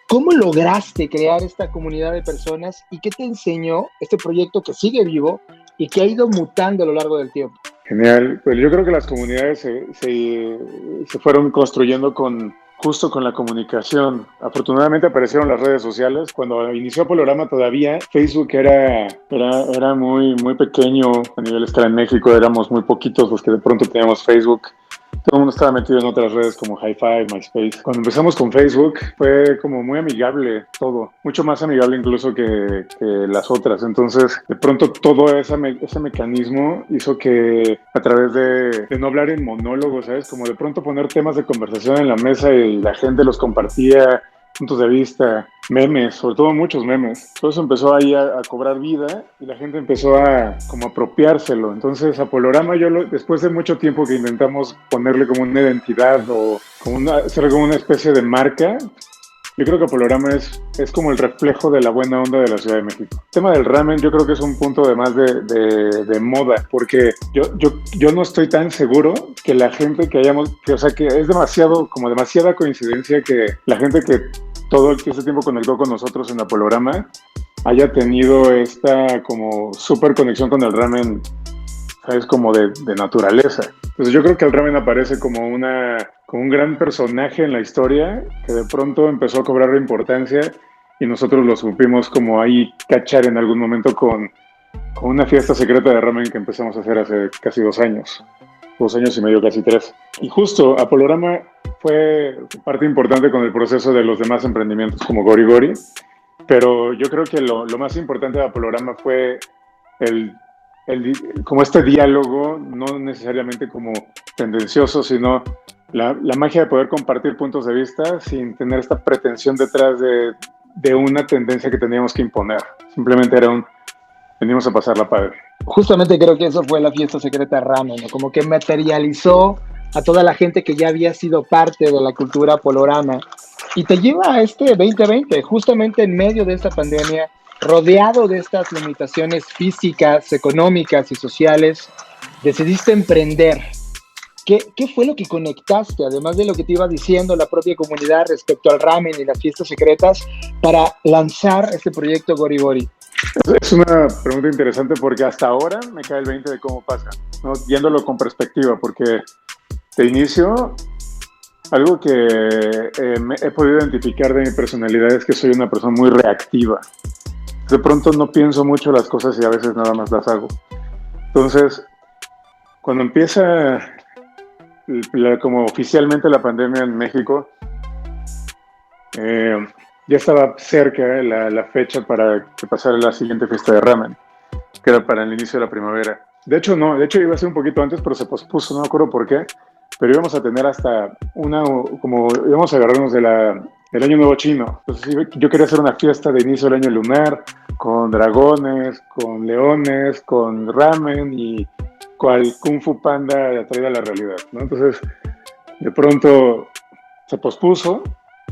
¿Cómo lograste crear esta comunidad de personas y qué te enseñó este proyecto que sigue vivo y que ha ido mutando a lo largo del tiempo? Genial. Pues yo creo que las comunidades se fueron construyendo con justo con la comunicación. Afortunadamente aparecieron las redes sociales. Cuando inició Polorama todavía Facebook era muy, muy pequeño a nivel escala en México. Éramos muy poquitos los que de pronto teníamos Facebook. Todo el mundo estaba metido en otras redes como Hi5, MySpace. Cuando empezamos con Facebook fue como muy amigable todo, mucho más amigable incluso que las otras. Entonces, de pronto todo ese mecanismo hizo que a través de no hablar en monólogos, ¿sabes? Como de pronto poner temas de conversación en la mesa y la gente los compartía, puntos de vista, memes, sobre todo muchos memes. Todo eso empezó ahí a cobrar vida y la gente empezó a como apropiárselo. Entonces a Polorama después de mucho tiempo que intentamos ponerle como una identidad o hacer como una especie de marca, yo creo que Polorama es como el reflejo de la buena onda de la Ciudad de México. El tema del ramen yo creo que es un punto de más de moda, porque yo no estoy tan seguro que la gente que es demasiada coincidencia que la gente que todo ese tiempo conectó con nosotros en la Polorama haya tenido esta como súper conexión con el ramen, ¿sabes? Como de naturaleza. Entonces yo creo que el ramen aparece como un gran personaje en la historia que de pronto empezó a cobrar importancia y nosotros lo supimos como ahí cachar en algún momento con una fiesta secreta de ramen que empezamos a hacer hace casi 2 años. 2 años y medio, casi 3. Y justo Apolorama fue parte importante con el proceso de los demás emprendimientos como Gori Gori, pero yo creo que lo más importante de Apolorama fue como este diálogo, no necesariamente como tendencioso, sino la magia de poder compartir puntos de vista sin tener esta pretensión detrás de una tendencia que teníamos que imponer. Simplemente venimos a pasarla padre. Justamente creo que eso fue la fiesta secreta de ramen, ¿no? Como que materializó a toda la gente que ya había sido parte de la cultura Polorama y te lleva a este 2020, justamente en medio de esta pandemia, rodeado de estas limitaciones físicas, económicas y sociales, decidiste emprender. ¿Qué fue lo que conectaste, además de lo que te iba diciendo la propia comunidad respecto al ramen y las fiestas secretas, para lanzar este proyecto Gori Gori? Es una pregunta interesante porque hasta ahora me cae el 20 de cómo pasa, ¿no? Viéndolo con perspectiva, porque de inicio, algo que he podido identificar de mi personalidad es que soy una persona muy reactiva. De pronto no pienso mucho las cosas y a veces nada más las hago. Entonces, cuando empieza como oficialmente la pandemia en México, ya estaba cerca la fecha para que pasara la siguiente fiesta de ramen, que era para el inicio de la primavera. De hecho iba a ser un poquito antes, pero se pospuso, no me acuerdo por qué, pero íbamos a tener hasta íbamos a agarrarnos del Año Nuevo Chino. Entonces yo quería hacer una fiesta de inicio del año lunar, con dragones, con leones, con ramen y cual Kung Fu Panda traída a la realidad, ¿no? Entonces, de pronto se pospuso.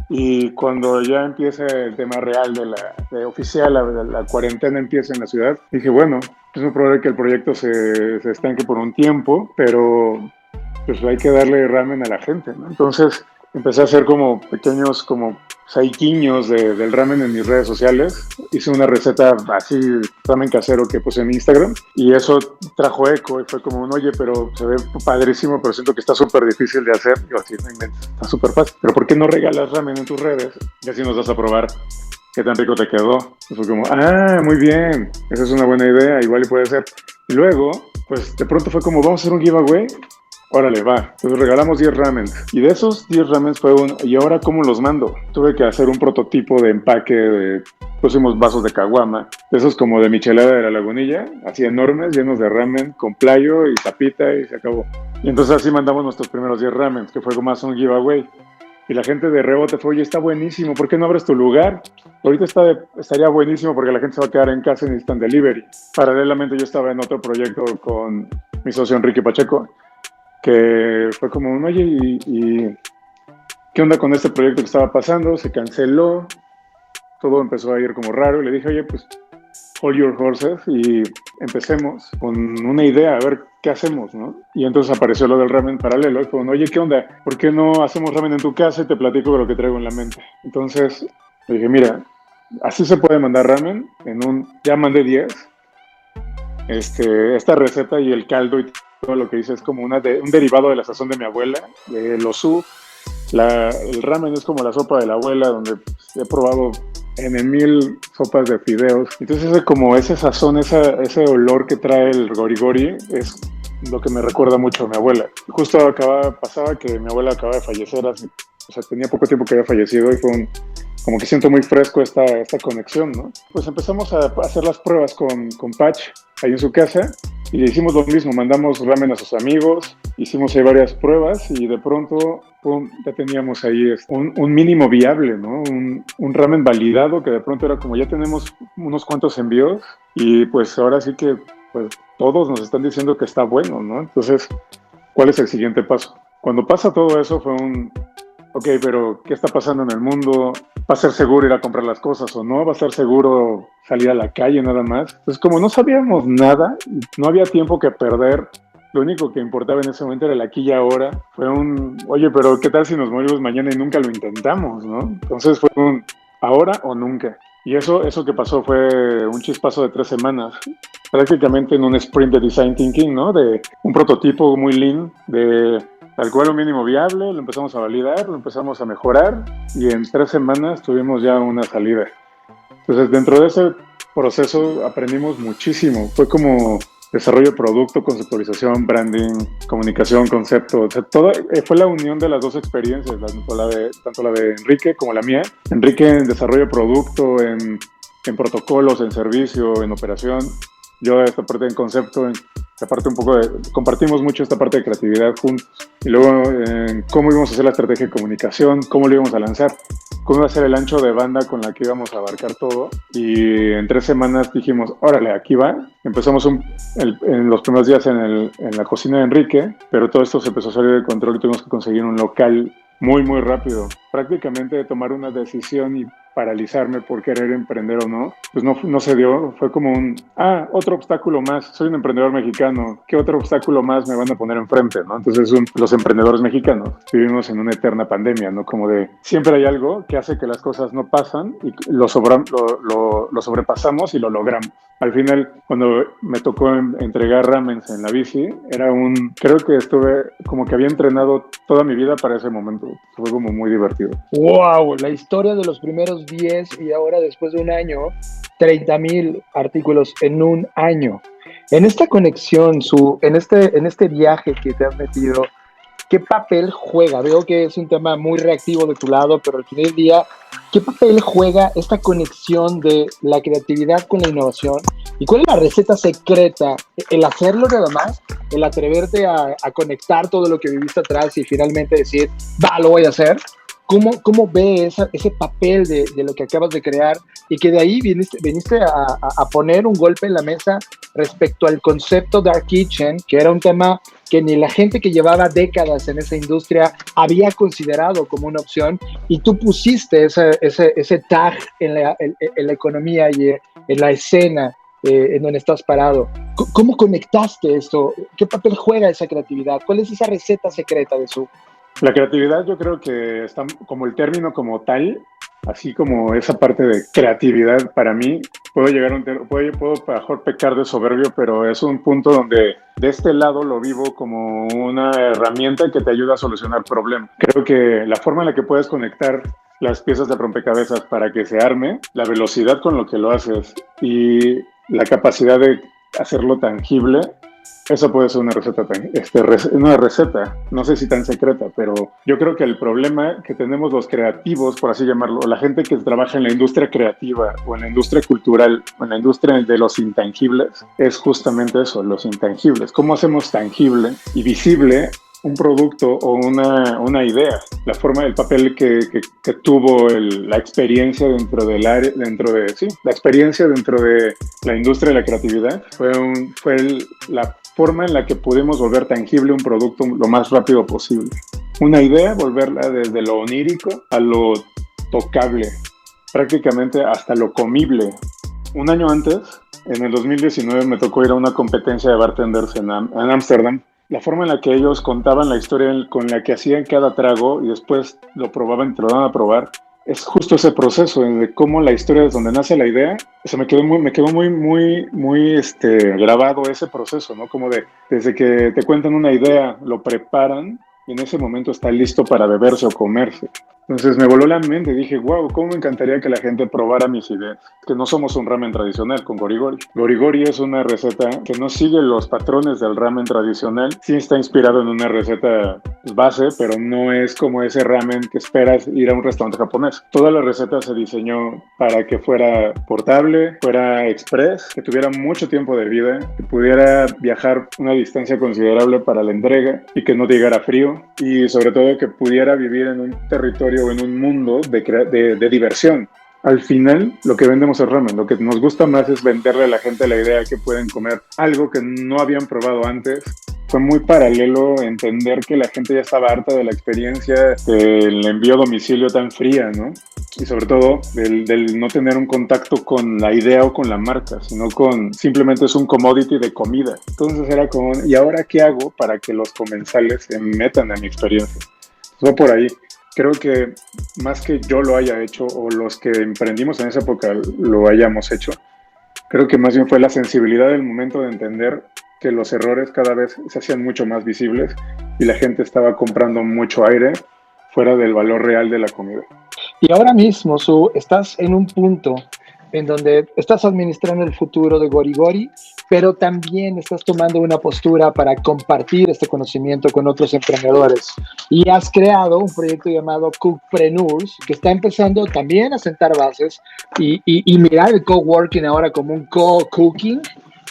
Y cuando ya empieza el tema real oficial, la cuarentena empieza en la ciudad, dije, bueno, es muy probable que el proyecto se estanque por un tiempo, pero pues hay que darle ramen a la gente, ¿no? Entonces empecé a hacer como pequeños como saiquiños del ramen en mis redes sociales. Hice una receta así, ramen casero que puse en Instagram y eso trajo eco y fue como oye, pero se ve padrísimo, pero siento que está súper difícil de hacer. Yo así, no inventes, está súper fácil. Pero ¿por qué no regalas ramen en tus redes? Y así nos vas a probar qué tan rico te quedó. Y fue como, muy bien, esa es una buena idea, igual y puede ser. Y luego, pues de pronto fue como, vamos a hacer un giveaway. Órale, va. Entonces regalamos 10 ramens. Y de esos 10 ramens fue ¿y ahora cómo los mando? Tuve que hacer un prototipo de empaque pusimos vasos de caguama, esos como de michelada de la Lagunilla, así enormes, llenos de ramen, con playo y tapita y se acabó. Y entonces así mandamos nuestros primeros 10 ramens, que fue como más un giveaway. Y la gente de rebote fue, oye, está buenísimo, ¿por qué no abres tu lugar? Ahorita estaría buenísimo porque la gente se va a quedar en casa en instant delivery. Paralelamente yo estaba en otro proyecto con mi socio Enrique Pacheco, que fue como oye, ¿y qué onda con este proyecto que estaba pasando? Se canceló, todo empezó a ir como raro, y le dije, oye, pues, hold your horses, y empecemos con una idea, a ver qué hacemos, ¿no? Y entonces apareció lo del ramen paralelo, y fue oye, ¿qué onda? ¿Por qué no hacemos ramen en tu casa y te platico de lo que traigo en la mente? Entonces, le dije, mira, así se puede mandar ramen, ya mandé 10, esta receta y el caldo y todo lo que hice es como un derivado de la sazón de mi abuela, de losú, El ramen es como la sopa de la abuela, donde he probado en 1000 sopas de fideos. Entonces ese sazón, ese olor que trae el gori-gori es lo que me recuerda mucho a mi abuela. Justo pasaba que mi abuela acaba de fallecer, tenía poco tiempo que había fallecido y fue como que siento muy fresco esta conexión, ¿no? Pues empezamos a hacer las pruebas con Patch ahí en su casa y le hicimos lo mismo, mandamos ramen a sus amigos, hicimos ahí varias pruebas y de pronto, pum, ya teníamos ahí un mínimo viable, ¿no? Un ramen validado que de pronto era como ya tenemos unos cuantos envíos y pues ahora sí que pues todos nos están diciendo que está bueno, ¿no? Entonces, ¿cuál es el siguiente paso? Cuando pasa todo eso fue ok, pero ¿qué está pasando en el mundo? ¿Va a ser seguro ir a comprar las cosas o no? ¿Va a ser seguro salir a la calle nada más? Entonces, como no sabíamos nada, no había tiempo que perder, lo único que importaba en ese momento era el aquí y ahora. Fue oye, pero ¿qué tal si nos morimos mañana y nunca lo intentamos, no? Entonces fue ahora o nunca. Y eso que pasó fue un chispazo de 3 semanas, prácticamente en un sprint de design thinking, ¿no? De un prototipo muy lean, de tal cual un mínimo viable, lo empezamos a validar, lo empezamos a mejorar y en 3 semanas tuvimos ya una salida. Entonces, dentro de ese proceso aprendimos muchísimo. Fue como desarrollo de producto, conceptualización, branding, comunicación, concepto. Todo fue la unión de las dos experiencias, tanto la de Enrique como la mía. Enrique en desarrollo de producto, en protocolos, en servicio, en operación. Yo esta parte en concepto, esta parte compartimos mucho esta parte de creatividad juntos. Y luego cómo íbamos a hacer la estrategia de comunicación, cómo lo íbamos a lanzar, cómo iba a ser el ancho de banda con la que íbamos a abarcar todo. Y en 3 semanas dijimos, órale, aquí va. Empezamos en los primeros días en la cocina de Enrique, pero todo esto se empezó a salir de control y tuvimos que conseguir un local muy, muy rápido. Prácticamente de tomar una decisión y paralizarme por querer emprender o no, pues no se dio. Fue como otro obstáculo más. Soy un emprendedor mexicano. ¿Qué otro obstáculo más me van a poner enfrente, no? Entonces los emprendedores mexicanos vivimos en una eterna pandemia, ¿no? Como de siempre hay algo que hace que las cosas no pasan y lo sobrepasamos y lo logramos. Al final, cuando me tocó entregar ramens en la bici, creo que estuve como que había entrenado toda mi vida para ese momento. Fue como muy divertido. ¡Wow! La historia de los primeros 10 y ahora después de un año, 30,000 artículos en un año. En esta conexión, en este viaje que te has metido, ¿qué papel juega? Veo que es un tema muy reactivo de tu lado, pero al final del día, ¿qué papel juega esta conexión de la creatividad con la innovación? ¿Y cuál es la receta secreta? ¿El hacerlo nada más? ¿El atreverte a conectar todo lo que viviste atrás y finalmente decir, lo voy a hacer? ¿Cómo ves ese papel de lo que acabas de crear y que de ahí viniste a poner un golpe en la mesa respecto al concepto Dark Kitchen, que era un tema que ni la gente que llevaba décadas en esa industria había considerado como una opción, y tú pusiste ese tag en la economía y en la escena en donde estás parado? ¿Cómo conectaste esto? ¿Qué papel juega esa creatividad? ¿Cuál es esa receta secreta de su? La creatividad, yo creo que está como el término como tal, así como esa parte de creatividad para mí, puedo mejor pecar de soberbio, pero es un punto donde de este lado lo vivo como una herramienta que te ayuda a solucionar problemas. Creo que la forma en la que puedes conectar las piezas de rompecabezas para que se arme, la velocidad con lo que lo haces y la capacidad de hacerlo tangible, eso puede ser una receta, no sé si tan secreta, pero yo creo que el problema que tenemos los creativos, por así llamarlo, o la gente que trabaja en la industria creativa o en la industria cultural o en la industria de los intangibles, es justamente eso, los intangibles. ¿Cómo hacemos tangible y visible un producto o una idea? La forma, el papel que tuvo la experiencia dentro de la experiencia dentro de la industria de la creatividad fue la forma en la que pudimos volver tangible un producto lo más rápido posible. Una idea, volverla desde lo onírico a lo tocable, prácticamente hasta lo comible. Un año antes, en el 2019, me tocó ir a una competencia de bartenders en Ámsterdam. La forma en la que ellos contaban la historia con la que hacían cada trago y después lo probaban y te lo daban a probar, es justo ese proceso de cómo la historia es donde nace la idea. Me quedó muy grabado ese proceso, ¿no? Como desde que te cuentan una idea, lo preparan y en ese momento está listo para beberse o comerse. Entonces me voló la mente, dije, wow, cómo me encantaría que la gente probara mis ideas. Que no somos un ramen tradicional con Gorigori. Gorigori es una receta que no sigue los patrones del ramen tradicional. Sí está inspirado en una receta base, pero no es como ese ramen que esperas ir a un restaurante japonés. Toda la receta se diseñó para que fuera portable, fuera express, que tuviera mucho tiempo de vida, que pudiera viajar una distancia considerable para la entrega y que no llegara frío, y sobre todo que pudiera vivir en un territorio o en un mundo de diversión. Al final, lo que vendemos es ramen. Lo que nos gusta más es venderle a la gente la idea que pueden comer algo que no habían probado antes. Fue muy paralelo entender que la gente ya estaba harta de la experiencia del envío a domicilio tan fría, ¿no? Y sobre todo del no tener un contacto con la idea o con la marca, sino con simplemente es un commodity de comida. Entonces era como, ¿y ahora qué hago para que los comensales se metan a mi experiencia? Fue por ahí. Creo que más que yo lo haya hecho o los que emprendimos en esa época lo hayamos hecho, creo que más bien fue la sensibilidad del momento de entender que los errores cada vez se hacían mucho más visibles y la gente estaba comprando mucho aire fuera del valor real de la comida. Y ahora mismo, Su, estás en un punto en donde estás administrando el futuro de Gorigori, pero también estás tomando una postura para compartir este conocimiento con otros emprendedores. Y has creado un proyecto llamado Cookpreneurs, que está empezando también a sentar bases y mirar el coworking ahora como un co-cooking.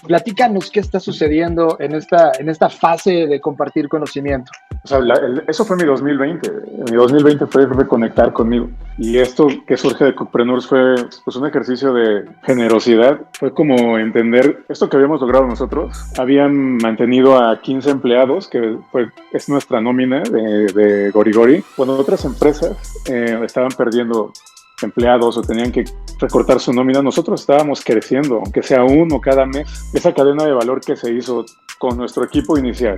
Platícanos qué está sucediendo en esta fase de compartir conocimiento. O sea, eso fue mi 2020. Mi 2020 fue reconectar conmigo. Y esto que surge de Cookpreneurs fue pues, un ejercicio de generosidad. Fue como entender esto que habíamos logrado nosotros. Habían mantenido a 15 empleados, que es nuestra nómina de Gorigori. Cuando otras empresas estaban perdiendo empleados o tenían que recortar su nómina, nosotros estábamos creciendo, aunque sea uno cada mes. Esa cadena de valor que se hizo con nuestro equipo inicial,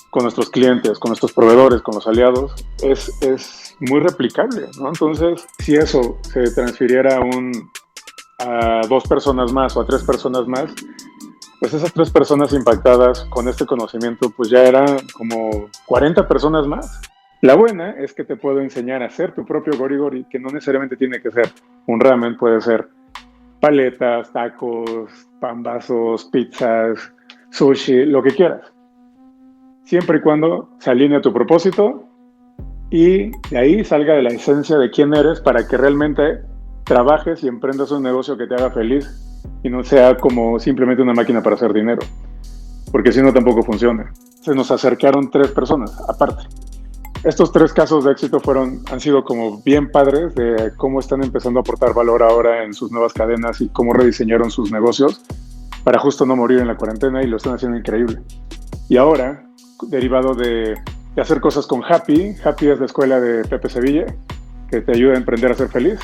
con nuestros clientes, con nuestros proveedores, con los aliados, es muy replicable, ¿no? Entonces, si eso se transfiriera a 2 personas más o a 3 personas más, pues esas 3 personas impactadas con este conocimiento, pues ya eran como 40 personas más. La buena es que te puedo enseñar a hacer tu propio Gorigori, que no necesariamente tiene que ser un ramen, puede ser paletas, tacos, pambazos, pizzas, sushi, lo que quieras. Siempre y cuando se alinee a tu propósito y de ahí salga de la esencia de quién eres para que realmente trabajes y emprendas un negocio que te haga feliz y no sea como simplemente una máquina para hacer dinero, porque si no tampoco funciona. Se nos acercaron 3 personas aparte. Estos 3 casos de éxito han sido como bien padres de cómo están empezando a aportar valor ahora en sus nuevas cadenas y cómo rediseñaron sus negocios para justo no morir en la cuarentena, y lo están haciendo increíble. Y ahora, derivado de hacer cosas con Happy es la escuela de Pepe Sevilla, que te ayuda a emprender a ser feliz.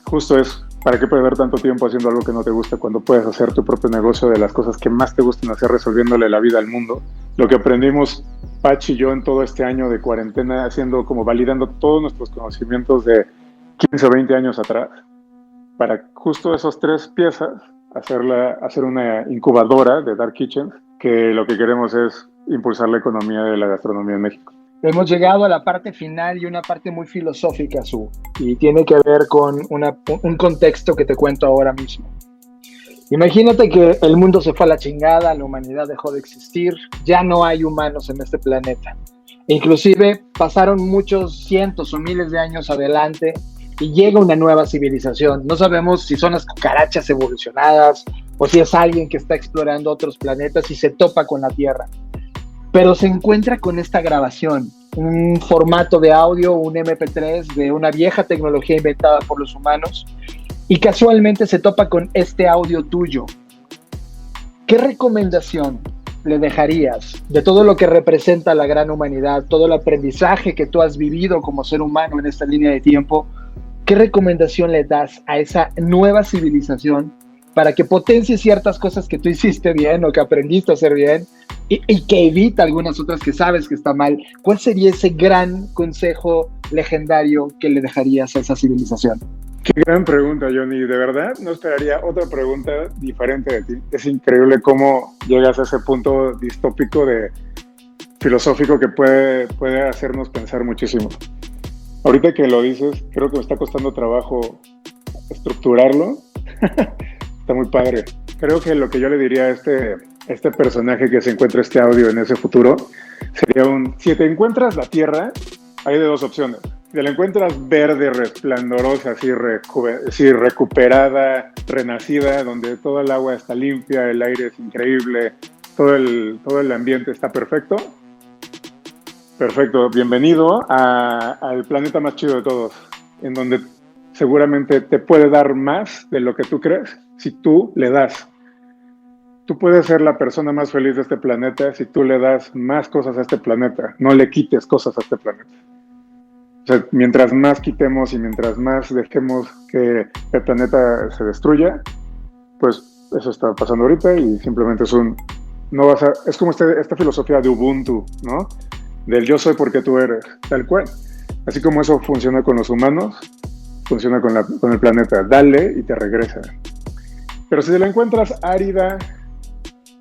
Justo es, ¿para qué perder tanto tiempo haciendo algo que no te gusta cuando puedes hacer tu propio negocio de las cosas que más te gustan hacer, resolviéndole la vida al mundo? Lo que aprendimos Pach y yo en todo este año de cuarentena, validando todos nuestros conocimientos de 15 o 20 años atrás, para justo esas 3 piezas hacer una incubadora de Dark Kitchen, que lo que queremos es impulsar la economía de la gastronomía en México. Hemos llegado a la parte final y una parte muy filosófica, Su, y tiene que ver con un contexto que te cuento ahora mismo. Imagínate que el mundo se fue a la chingada, la humanidad dejó de existir, ya no hay humanos en este planeta. Inclusive pasaron muchos cientos o miles de años adelante y llega una nueva civilización. No sabemos si son las cucarachas evolucionadas o si es alguien que está explorando otros planetas y se topa con la Tierra. Pero se encuentra con esta grabación, un formato de audio, un MP3 de una vieja tecnología inventada por los humanos, y casualmente se topa con este audio tuyo. ¿Qué recomendación le dejarías de todo lo que representa la gran humanidad, todo el aprendizaje que tú has vivido como ser humano en esta línea de tiempo? ¿Qué recomendación le das a esa nueva civilización para que potencie ciertas cosas que tú hiciste bien o que aprendiste a hacer bien y que evita algunas otras que sabes que está mal? ¿Cuál sería ese gran consejo legendario que le dejarías a esa civilización? Qué gran pregunta, Johnny. De verdad, no esperaría otra pregunta diferente de ti. Es increíble cómo llegas a ese punto distópico de filosófico que puede hacernos pensar muchísimo. Ahorita que lo dices, creo que me está costando trabajo estructurarlo. Está muy padre. Creo que lo que yo le diría a este personaje que se encuentra este audio en ese futuro sería si te encuentras la Tierra, hay de dos opciones. Si la encuentras verde, resplandorosa, así recuperada, renacida, donde todo el agua está limpia, el aire es increíble, todo el ambiente está perfecto. Perfecto, bienvenido al planeta más chido de todos, en donde seguramente te puede dar más de lo que tú crees si tú le das. Tú puedes ser la persona más feliz de este planeta si tú le das más cosas a este planeta, no le quites cosas a este planeta. O sea, mientras más quitemos y mientras más dejemos que el planeta se destruya, pues eso está pasando ahorita y simplemente es como esta filosofía de Ubuntu, ¿no? Del yo soy porque tú eres, tal cual. Así como eso funciona con los humanos, funciona con el planeta. Dale y te regresa. Pero si te la encuentras árida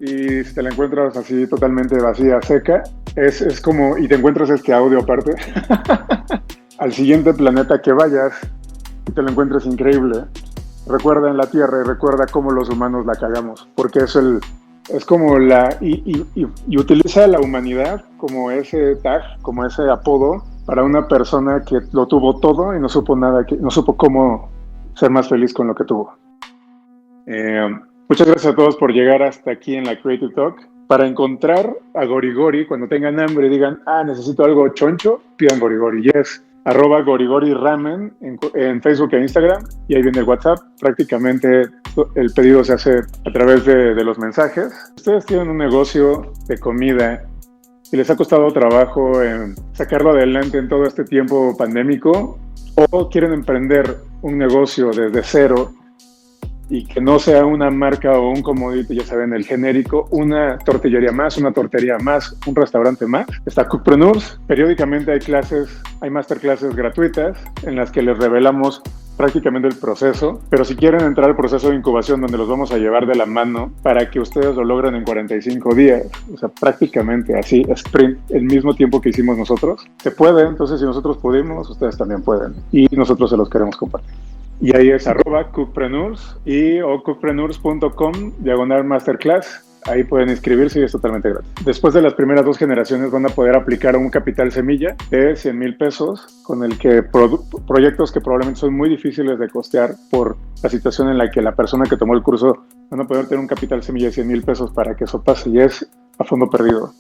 y si te la encuentras así totalmente vacía, seca, es como, y te encuentras este audio aparte, al siguiente planeta que vayas y te lo encuentres increíble, recuerda en la Tierra y recuerda cómo los humanos la cagamos, porque es como y utiliza la humanidad como ese tag, como ese apodo para una persona que lo tuvo todo y no supo nada, no supo cómo ser más feliz con lo que tuvo. Muchas gracias a todos por llegar hasta aquí en la Creative Talk. Para encontrar a Gorigori, cuando tengan hambre y digan, necesito algo choncho, pidan Gorigori. Y es @gorigoriramen en Facebook e Instagram, y ahí viene el WhatsApp. Prácticamente el pedido se hace a través de los mensajes. Ustedes tienen un negocio de comida y les ha costado trabajo sacarlo adelante en todo este tiempo pandémico, o quieren emprender un negocio desde cero y que no sea una marca o un commodity, ya saben, el genérico, una tortillería más, una tortería más, un restaurante más. Está Cookpreneurs. Periódicamente hay masterclasses gratuitas en las que les revelamos prácticamente el proceso, pero si quieren entrar al proceso de incubación, donde los vamos a llevar de la mano para que ustedes lo logren en 45 días, o sea, prácticamente así, sprint, el mismo tiempo que hicimos nosotros, se puede. Entonces, si nosotros pudimos, ustedes también pueden, y nosotros se los queremos compartir. Y ahí es @Cookpreneurs o cookpreneurs.com/masterclass. Ahí pueden inscribirse y es totalmente gratis. Después de las primeras 2 generaciones van a poder aplicar un capital semilla de 100,000 pesos, con el que proyectos que probablemente son muy difíciles de costear por la situación en la que la persona que tomó el curso, van a poder tener un capital semilla de 100,000 pesos para que eso pase, y es a fondo perdido.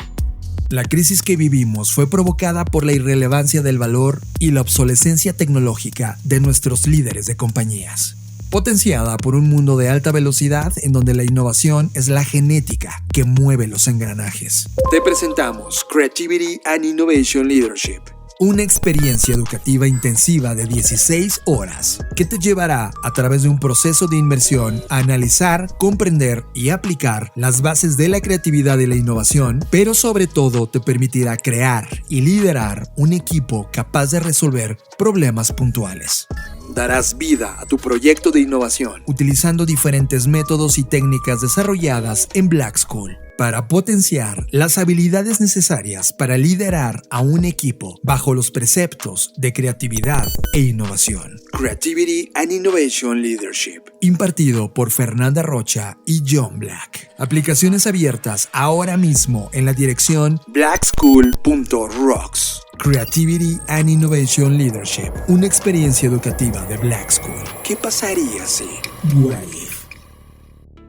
La crisis que vivimos fue provocada por la irrelevancia del valor y la obsolescencia tecnológica de nuestros líderes de compañías, potenciada por un mundo de alta velocidad en donde la innovación es la genética que mueve los engranajes. Te presentamos Creativity and Innovation Leadership, una experiencia educativa intensiva de 16 horas que te llevará a través de un proceso de inmersión a analizar, comprender y aplicar las bases de la creatividad y la innovación, pero sobre todo te permitirá crear y liderar un equipo capaz de resolver problemas puntuales. Darás vida a tu proyecto de innovación utilizando diferentes métodos y técnicas desarrolladas en Black School para potenciar las habilidades necesarias para liderar a un equipo bajo los preceptos de creatividad e innovación. Creativity and Innovation Leadership, impartido por Fernanda Rocha y John Black. Aplicaciones abiertas ahora mismo en la dirección blackschool.rocks. Creativity and Innovation Leadership, una experiencia educativa de Black School. ¿Qué pasaría si? What if?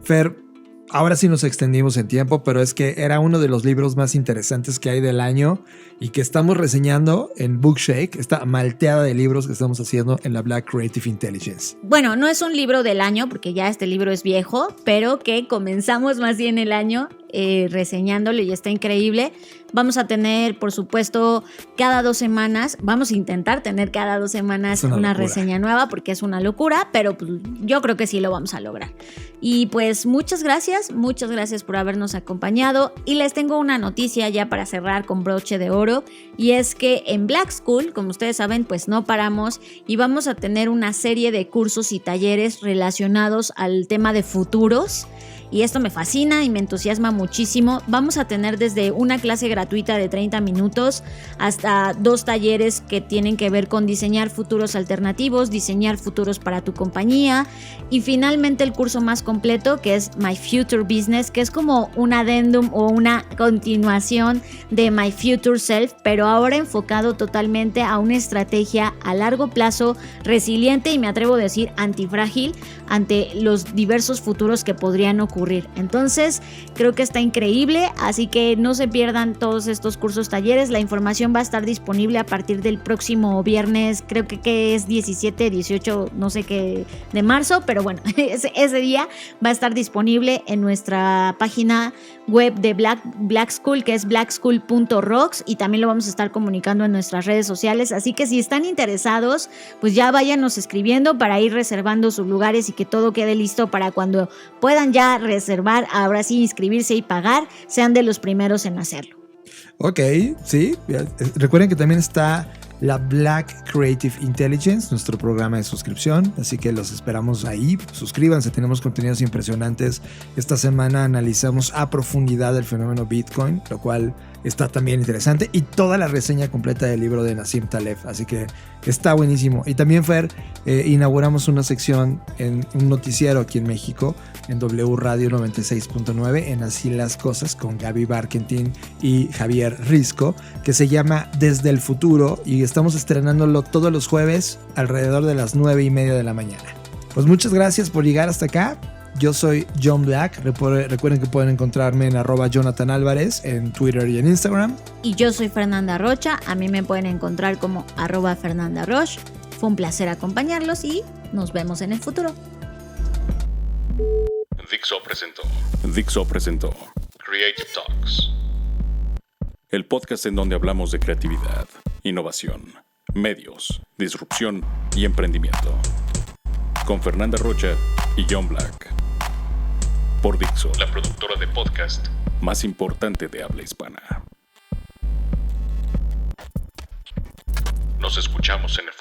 Fer, ahora sí nos extendimos en tiempo, pero es que era uno de los libros más interesantes que hay del año y que estamos reseñando en Bookshake, esta malteada de libros que estamos haciendo en la Black Creative Intelligence. Bueno, no es un libro del año porque ya este libro es viejo, pero que comenzamos más bien el año reseñándolo y está increíble. Vamos a tener, por supuesto, cada 2 semanas, vamos a intentar tener cada 2 semanas una reseña nueva, porque es una locura, pero pues, yo creo que sí lo vamos a lograr. Y pues muchas gracias por habernos acompañado, y les tengo una noticia ya para cerrar con broche de oro, y es que en Black School, como ustedes saben, pues no paramos y vamos a tener una serie de cursos y talleres relacionados al tema de futuros. y esto me fascina y me entusiasma muchísimo. Vamos a tener desde una clase gratuita de 30 minutos hasta 2 talleres que tienen que ver con diseñar futuros alternativos, diseñar futuros para tu compañía, y finalmente el curso más completo, que es My Future Business, que es como un addendum o una continuación de My Future Self, pero ahora enfocado totalmente a una estrategia a largo plazo, resiliente y me atrevo a decir antifrágil ante los diversos futuros que podrían ocurrir. Entonces creo que está increíble, así que no se pierdan todos estos cursos, talleres. La información va a estar disponible a partir del próximo viernes, creo que es 17, 18, no sé qué, de marzo, pero bueno, ese día va a estar disponible en nuestra página web de Black School, que es blackschool.rocks, y también lo vamos a estar comunicando en nuestras redes sociales, así que si están interesados, pues ya váyanos escribiendo para ir reservando sus lugares y que todo quede listo para cuando puedan ya reservar, ahora sí inscribirse y pagar, sean de los primeros en hacerlo. Ok, sí. Recuerden que también está la Black Creative Intelligence, nuestro programa de suscripción, así que los esperamos ahí. Suscríbanse, tenemos contenidos impresionantes. Esta semana analizamos a profundidad el fenómeno Bitcoin, lo cual está también interesante, y toda la reseña completa del libro de Nassim Taleb, así que está buenísimo. Y también, Fer, inauguramos una sección en un noticiero aquí en México, en W Radio 96.9, en Así las Cosas, con Gaby Barkentin y Javier Risco, que se llama Desde el Futuro, y estamos estrenándolo todos los jueves alrededor de las 9:30 de la mañana. Pues muchas gracias por llegar hasta acá. Yo soy John Black. Recuerden que pueden encontrarme en @Jonathan Álvarez en Twitter y en Instagram. Y yo soy Fernanda Rocha. A mí me pueden encontrar como @Fernanda Roche. Fue un placer acompañarlos y nos vemos en el futuro. Dixo presentó Creative Talks, el podcast en donde hablamos de creatividad, innovación, medios, disrupción y emprendimiento, con Fernanda Rocha y John Black. Por Dixo, la productora de podcast más importante de habla hispana. Nos escuchamos en el